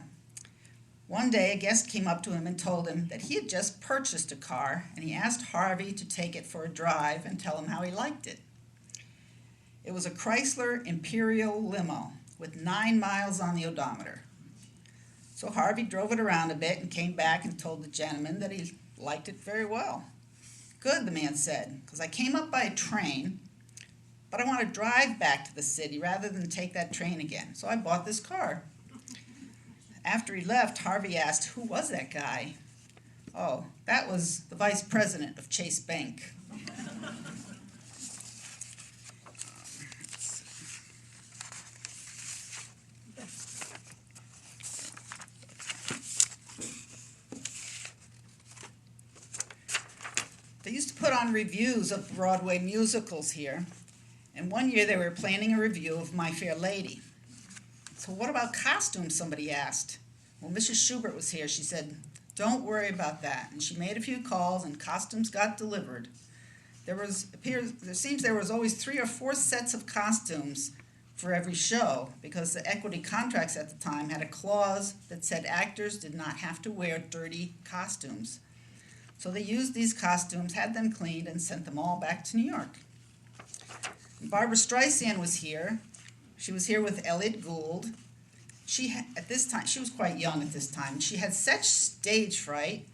One day, a guest came up to him and told him that he had just purchased a car, and he asked Harvey to take it for a drive and tell him how he liked it. It was a Chrysler Imperial limo with 9 miles on the odometer. So Harvey drove it around a bit and came back and told the gentleman that he liked it very well. "Good," the man said, "because I came up by a train, but I want to drive back to the city rather than take that train again. So I bought this car." After he left, Harvey asked, "Who was that guy?" "Oh, that was the vice president of Chase Bank." put on reviews of Broadway musicals here, and one year they were planning a review of My Fair Lady. So what about costumes, somebody asked. Well, Mrs. Schubert was here. She said, don't worry about that. And she made a few calls and costumes got delivered. There seems there was always 3 or 4 sets of costumes for every show because the equity contracts at the time had a clause that said actors did not have to wear dirty costumes. So they used these costumes, had them cleaned, and sent them all back to New York. Barbara Streisand was here. She was here with Elliot Gould. At this time, she was quite young at this time. She had such stage fright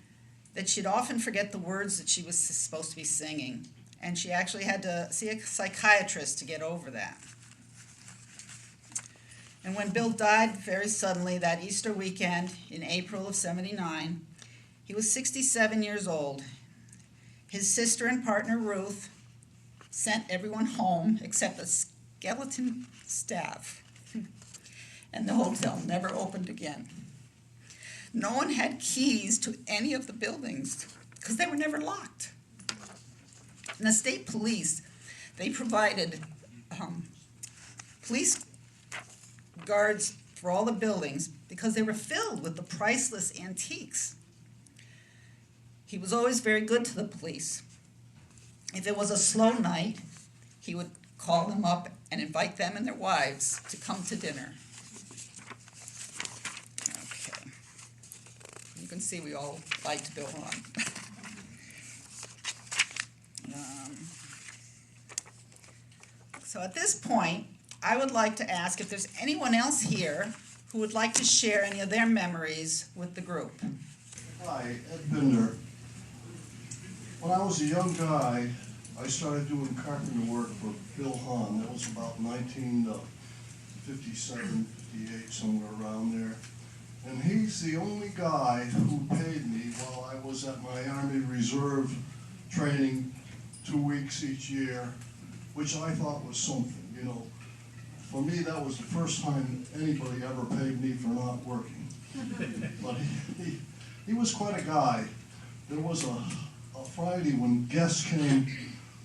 that she'd often forget the words that she was supposed to be singing. And she actually had to see a psychiatrist to get over that. And when Bill died very suddenly that Easter weekend in April of '79, he was 67 years old. His sister and partner, Ruth, sent everyone home except a skeleton staff. And the hotel never opened again. No one had keys to any of the buildings because they were never locked. And the state police, they provided police guards for all the buildings because they were filled with the priceless antiques. He was always very good to the police. If it was a slow night, he would call them up and invite them and their wives to come to dinner. Okay. You can see we all liked Bill Hahn. So at this point, I would like to ask if there's anyone else here who would like to share any of their memories with the group. Hi, Ed Binder. When I was a young guy, I started doing carpenter work for Bill Hahn. That was about 1957, 58, somewhere around there. And he's the only guy who paid me while I was at my Army Reserve training 2 weeks each year, which I thought was something, you know. For me, that was the first time anybody ever paid me for not working. But he was quite a guy. There was a Friday when guests came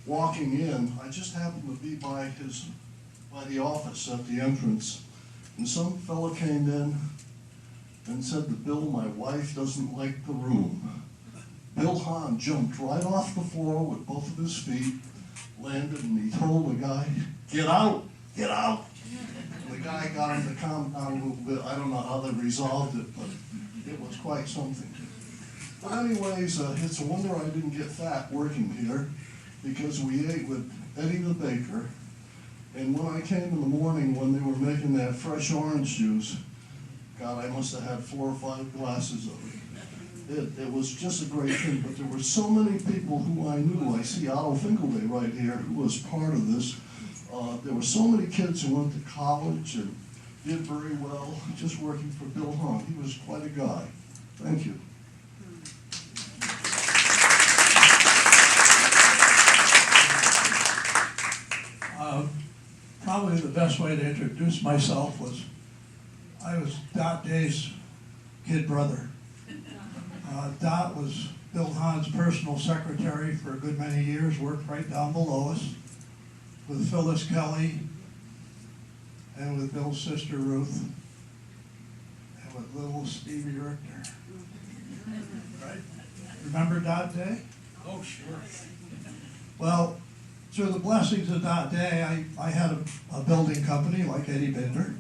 walking in. I just happened to be by the office at the entrance, and some fellow came in and said to Bill, my wife doesn't like the room. Bill Hahn jumped right off the floor with both of his feet, landed, and he told the guy, get out, get out. And the guy got him to calm down a little bit. I don't know how they resolved it, but it was quite something. But anyways, it's a wonder I didn't get fat working here, because we ate with Eddie the baker, and when I came in the morning when they were making that fresh orange juice, God, I must have had 4 or 5 glasses of it. It was just a great thing, but there were so many people who I knew. I see Otto Finkelday right here, who was part of this. There were so many kids who went to college and did very well just working for Bill Hahn. He was quite a guy. Thank you. Probably the best way to introduce myself was I was Dot Day's kid brother. Dot was Bill Hahn's personal secretary for a good many years, worked right down below us with Phyllis Kelly and with Bill's sister Ruth and with little Stevie Richter. Right? Remember Dot Day? Oh, sure. Well, through the blessings of Dot Day, I had a building company like Eddie Binder,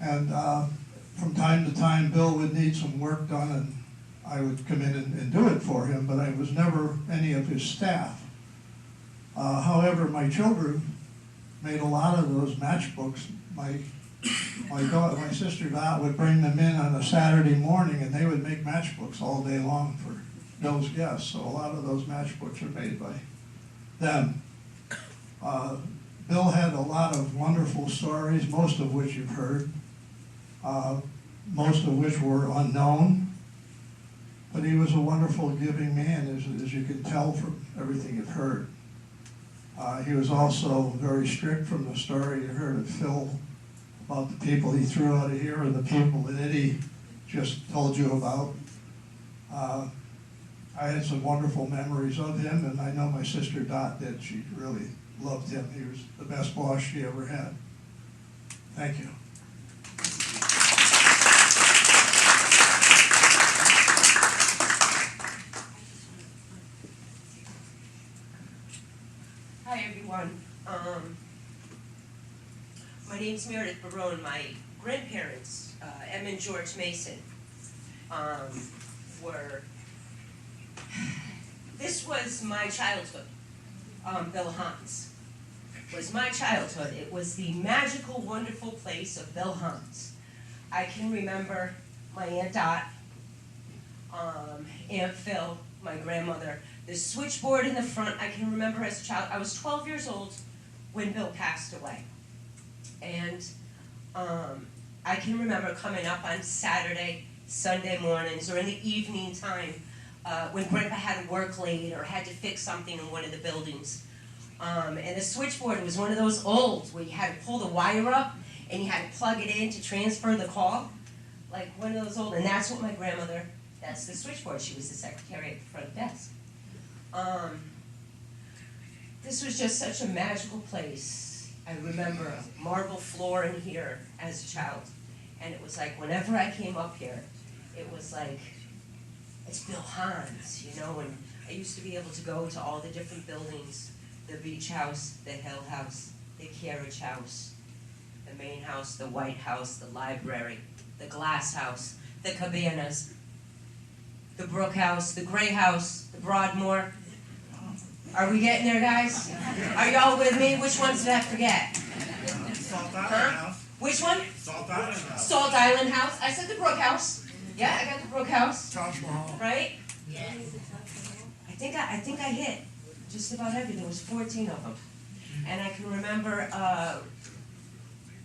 and from time to time Bill would need some work done and I would come in and do it for him, but I was never any of his staff. However, my children made a lot of those matchbooks. My sister Dot would bring them in on a Saturday morning and they would make matchbooks all day long for Bill's guests, so a lot of those matchbooks are made by them. Bill had a lot of wonderful stories, most of which you've heard, most of which were unknown, but he was a wonderful giving man, as you can tell from everything you've heard. He was also very strict from the story you heard of Phil about the people he threw out of here and the people that Eddie just told you about. I had some wonderful memories of him, and I know my sister Dot did. She really loved him. He was the best boss she ever had. Thank you. Hi, everyone. My name's Meredith Barone. My grandparents, Emma and George Mason, this was my childhood. Bill Hahn's was my childhood. It was the magical, wonderful place of Bill Hahn's. I can remember my Aunt Dot, Aunt Phil, my grandmother, the switchboard in the front. I can remember as a child, I was 12 years old when Bill passed away. And I can remember coming up on Saturday, Sunday mornings, or in the evening time when Grandpa had to work late or had to fix something in one of the buildings. And the switchboard was one of those old where you had to pull the wire up and you had to plug it in to transfer the call. Like one of those old, and that's what my grandmother, that's the switchboard. She was the secretary at the front desk. This was just such a magical place. I remember a marble floor in here as a child. And it was like whenever I came up here, it was like, it's Bill Hahn's, you know, and I used to be able to go to all the different buildings, the beach house, the hill house, the carriage house, the main house, the White House, the library, the glass house, the cabanas, the Brook House, the Gray House, the Broadmoor. Are we getting there, guys? Are y'all with me? Which ones did I forget? Salt Island House. Which one? Salt Island House. Salt Island House. I said the Brook House. Yeah, I got the Brook House. Taj Mahal. Right? I think I hit just about everything. There was 14 of them. And I can remember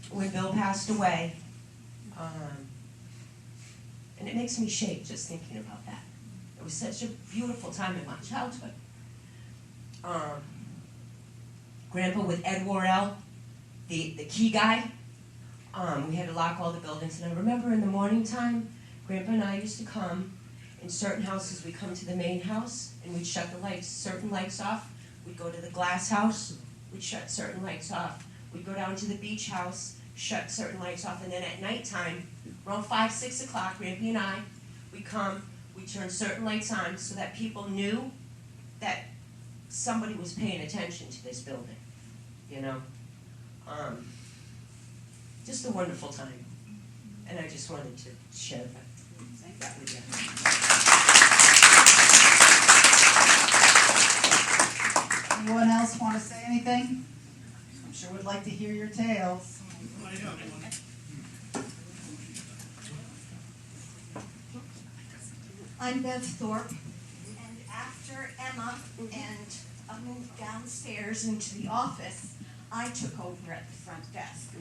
when Bill passed away, and it makes me shake just thinking about that. It was such a beautiful time in my childhood. Grandpa with Ed Worrell, the key guy, we had to lock all the buildings. And I remember in the morning time, Grandpa and I used to come. In certain houses, we'd come to the main house, and we'd shut the lights, certain lights off. We'd go to the glass house, we'd shut certain lights off. We'd go down to the beach house, shut certain lights off, and then at nighttime, around 5, 6 o'clock, Grandpa and I, we'd come, we'd turn certain lights on so that people knew that somebody was paying attention to this building, you know? Just a wonderful time. And I just wanted to share that with you. Anyone else want to say anything? I'm sure would like to hear your tales. I'm Beth Thorpe, and after Emma and moved downstairs into the office, I took over at the front desk.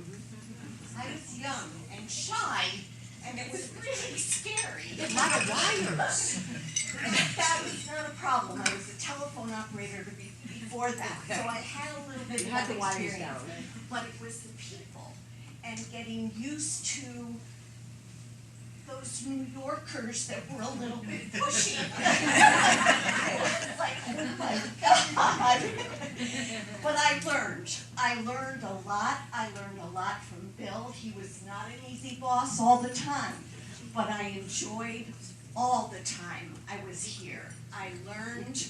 I was young and shy, and it was really scary. A lot of wires. That was not a problem. I was a telephone operator before that, so I had a little bit You of had the wires experience. down. But it was the people and getting used to those New Yorkers that were a little bit pushy. Like, oh my God. But I learned a lot. I learned a lot from Bill. He was not an easy boss all the time, but I enjoyed all the time I was here. I learned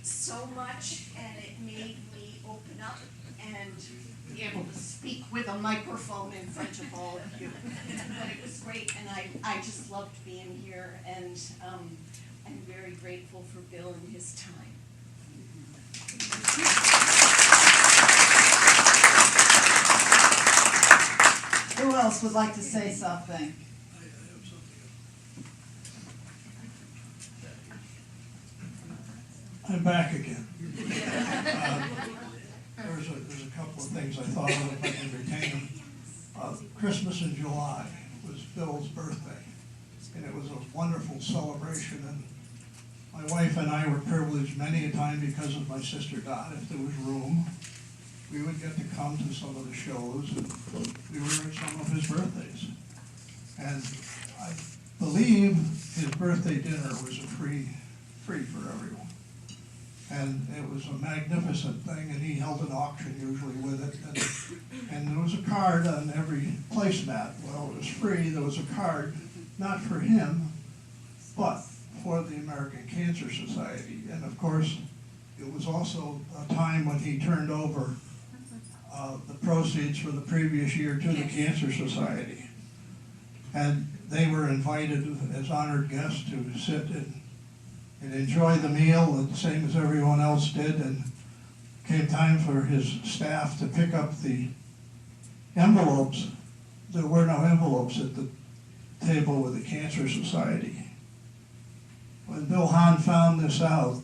so much, and it made me open up and be able to speak with a microphone in front of all of you. But it was great, and I just loved being here, and I'm very grateful for Bill and his time. Who else would like to say something? I'm back again. There's a couple of things I thought of if I can retain them. Christmas in July was Bill's birthday, and it was a wonderful celebration. And my wife and I were privileged many a time because of my sister Dot. If there was room, we would get to come to some of the shows, and we were at some of his birthdays. And I believe his birthday dinner was a free free for everyone. And it was a magnificent thing, and he held an auction usually with it. And there was a card on every placemat. Well, it was free. There was a card, not for him, but for the American Cancer Society. And of course, it was also a time when he turned over the proceeds for the previous year to the Cancer Society. And they were invited as honored guests to sit and enjoy the meal the same as everyone else did. And came time for his staff to pick up the envelopes. There were no envelopes at the table with the Cancer Society. When Bill Hahn found this out,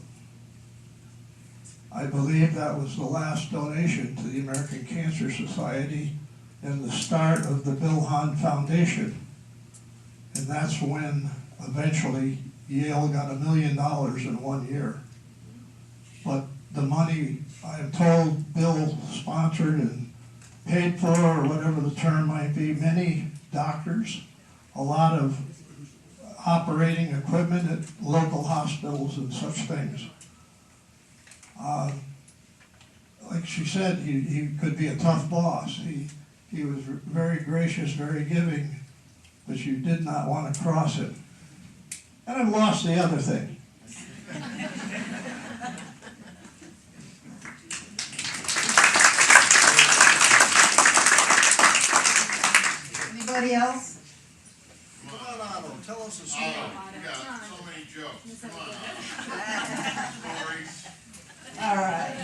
I believe that was the last donation to the American Cancer Society and the start of the Bill Hahn Foundation. And that's when eventually Yale got $1 million in 1 year. But the money, I am told, Bill sponsored and paid for, or whatever the term might be, many doctors, a lot of operating equipment at local hospitals and such things. Like she said, he could be a tough boss. He was very gracious, very giving, but you did not want to cross it. And I've lost the other thing. Anybody else? Come on, Otto, tell us a story. You got so many jokes. Come on. Stories. All right.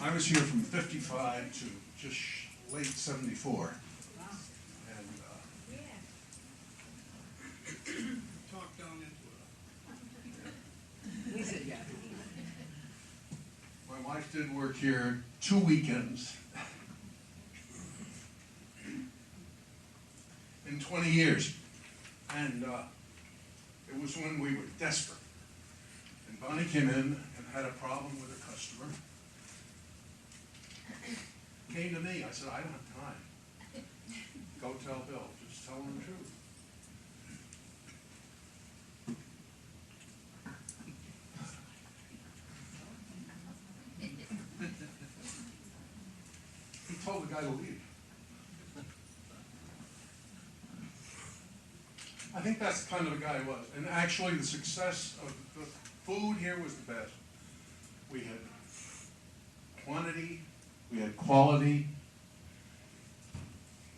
I was here from 55 to just late 74. And talked down into it. My wife did work here 2 weekends in 20 years. And it was when we were desperate. And Bonnie came in and had a problem with a customer. Came to me. I said, I don't have time. Go tell Bill. Just tell him the truth. He told the guy to leave. I think that's the kind of a guy he was. And actually, the success of the food here was the best. We had quantity, we had quality,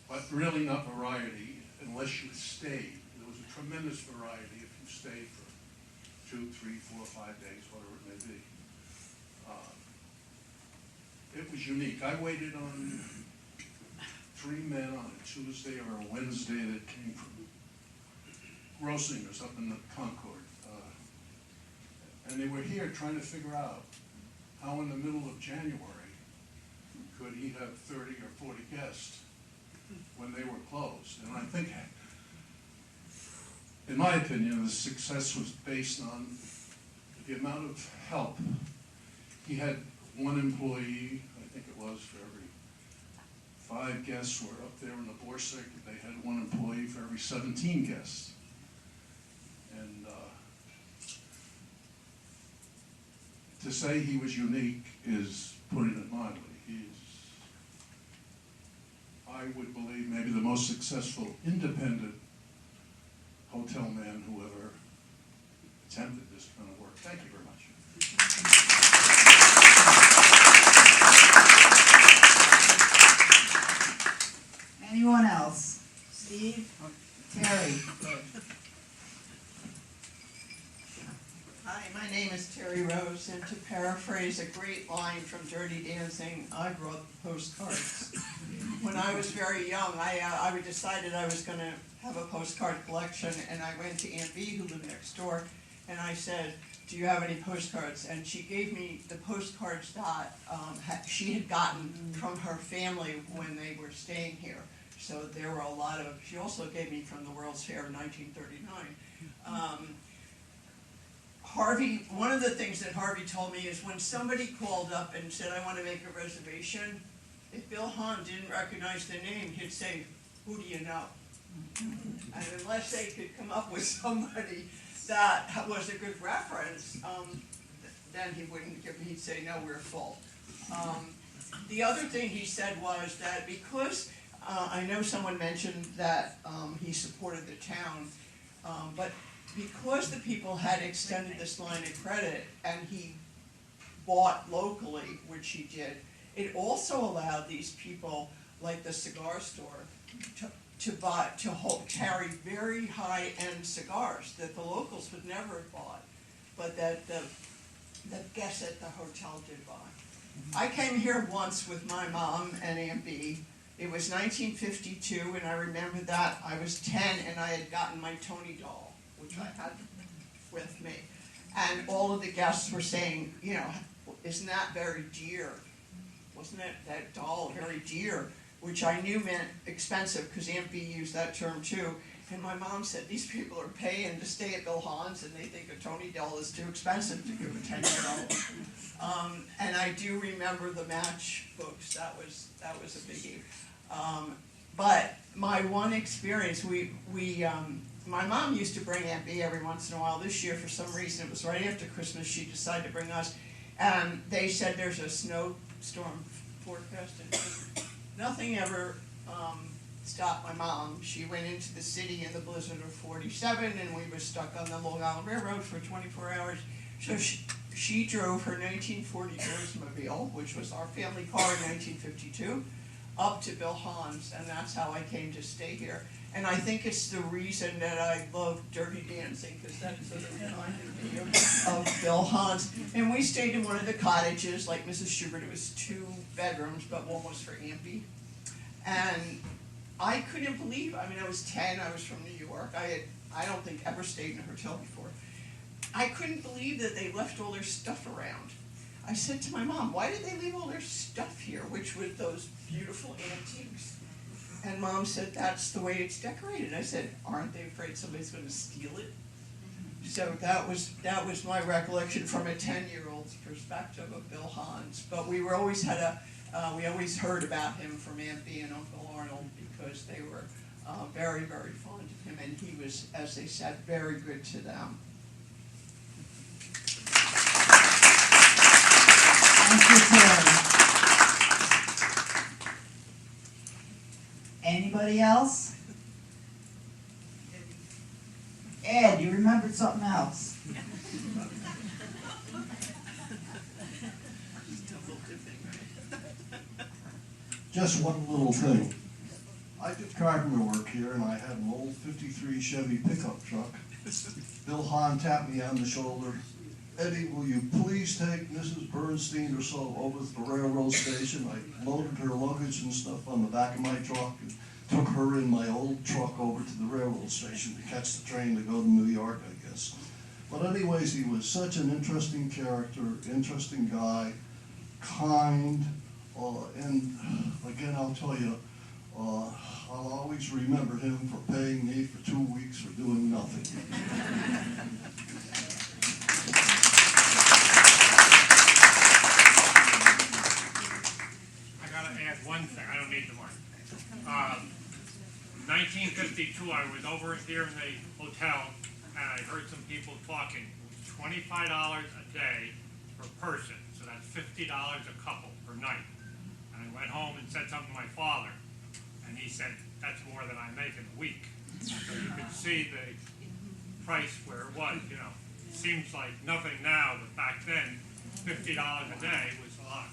but really not variety unless you stayed. There was a tremendous variety if you stayed for 2, 3, 4, 5 days, whatever it may be. It was unique. I waited on 3 men on a Tuesday or a Wednesday that came from grossing or something in Concord. And they were here trying to figure out how in the middle of January could he have 30 or 40 guests when they were closed. And I think, in my opinion, the success was based on the amount of help. He had 1 employee, I think it was, for every 5 guests who were up there in the Borsig. They had 1 employee for every 17 guests. And to say he was unique is putting it mildly. He's, I would believe, maybe the most successful independent hotel man who ever attempted this kind of work. Thank you very much. Anyone else? Steve? Terry? Hi, my name is Terry Rose, and to paraphrase a great line from Dirty Dancing, I brought the postcards. When I was very young, I decided I was going to have a postcard collection, and I went to Aunt Bee, who lived next door, and I said, do you have any postcards? And she gave me the postcards that she had gotten from her family when they were staying here. So there were a lot of, she also gave me from the World's Fair in 1939. Harvey, one of the things that Harvey told me is when somebody called up and said, I want to make a reservation, if Bill Hahn didn't recognize the name, he'd say, who do you know? And unless they could come up with somebody that was a good reference, then he wouldn't give, he'd say, no, we're full. The other thing he said was that because, I know someone mentioned that he supported the town, but because the people had extended this line of credit and he bought locally, which he did, it also allowed these people, like the cigar store, to carry very high-end cigars that the locals would never have bought, but that the guests at the hotel did buy. I came here once with my mom and Aunt Bee. It was 1952, and I remember that I was 10 and I had gotten my Tony doll, which I had with me. And all of the guests were saying, you know, isn't that very dear? Wasn't that doll very dear? Which I knew meant expensive, because Aunt Bee used that term too. And my mom said, these people are paying to stay at Bill Hahn's and they think a Tony doll is too expensive to give a 10-year-old. And I do remember the matchbooks, that was a biggie. But my one experience, my mom used to bring Aunt Bee every once in a while. This year, for some reason, it was right after Christmas, she decided to bring us. And they said there's a snowstorm forecast. And nothing ever stopped my mom. She went into the city in the blizzard of 47, and we were stuck on the Long Island Railroad for 24 hours. So she drove her 1940 Oldsmobile, which was our family car in 1952, up to Bill Hahn's, and that's how I came to stay here. And I think it's the reason that I love Dirty Dancing, because that sort of reminded me of Bill Hahn's. And we stayed in one of the cottages, like Mrs. Schubert. It was 2 bedrooms, but one was for Aunt Bee. And I couldn't believe, I mean, I was 10, I was from New York. I don't think ever stayed in a hotel before. I couldn't believe that they left all their stuff around. I said to my mom, why did they leave all their stuff here, which was those beautiful antiques? And Mom said, that's the way it's decorated. I said, aren't they afraid somebody's going to steal it? So that was my recollection from a 10-year-old's perspective of Bill Hahn's. But we always heard about him from Aunt Bee and Uncle Arnold, because they were very, very fond of him, and he was, as they said, very good to them. Thank you, Terry. Anybody else? Ed, you remembered something else. Just one little thing. I did carpenter work here, and I had an old 53 Chevy pickup truck. Bill Hahn tapped me on the shoulder. Eddie, will you please take Mrs. Bernstein or so over to the railroad station? I loaded her luggage and stuff on the back of my truck and took her in my old truck over to the railroad station to catch the train to go to New York, I guess. But anyways, he was such an interesting character, interesting guy, kind, and again, I'll tell you, I'll always remember him for paying me for 2 weeks for doing nothing. I gotta add one thing, I don't need the mic. 1952, I was over here in the hotel, and I heard some people talking. $25 a day per person, so that's $50 a couple per night. And I went home and said something to my father, and he said, that's more than I make in a week. So you could see the price where it was, you know. It seems like nothing now, but back then, $50 a day was a lot.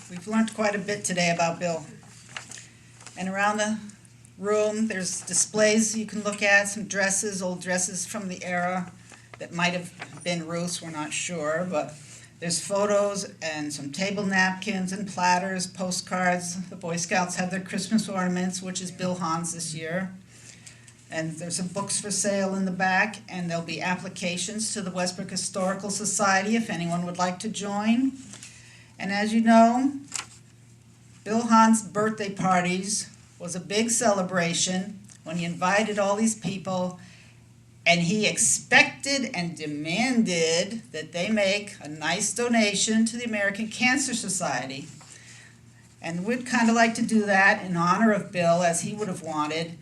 We've learned quite a bit today about Bill. And around the room, there's displays you can look at, some dresses, old dresses from the era that might have been Ruth's, we're not sure, but there's photos and some table napkins and platters, postcards. The Boy Scouts have their Christmas ornaments, which is Bill Hahn's this year. And there's some books for sale in the back, and there'll be applications to the Westbrook Historical Society if anyone would like to join. And as you know, Bill Hahn's birthday parties was a big celebration when he invited all these people, And he expected and demanded that they make a nice donation to the American Cancer Society. And we'd kind of like to do that in honor of Bill, as he would have wanted.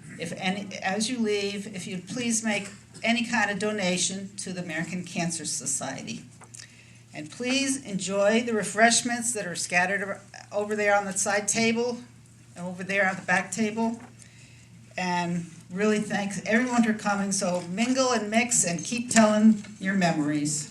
As you leave, if you'd please make any kind of donation to the American Cancer Society. And please enjoy the refreshments that are scattered over there on the side table, and over there on the back table. And really thanks everyone for coming, so mingle and mix and keep telling your memories.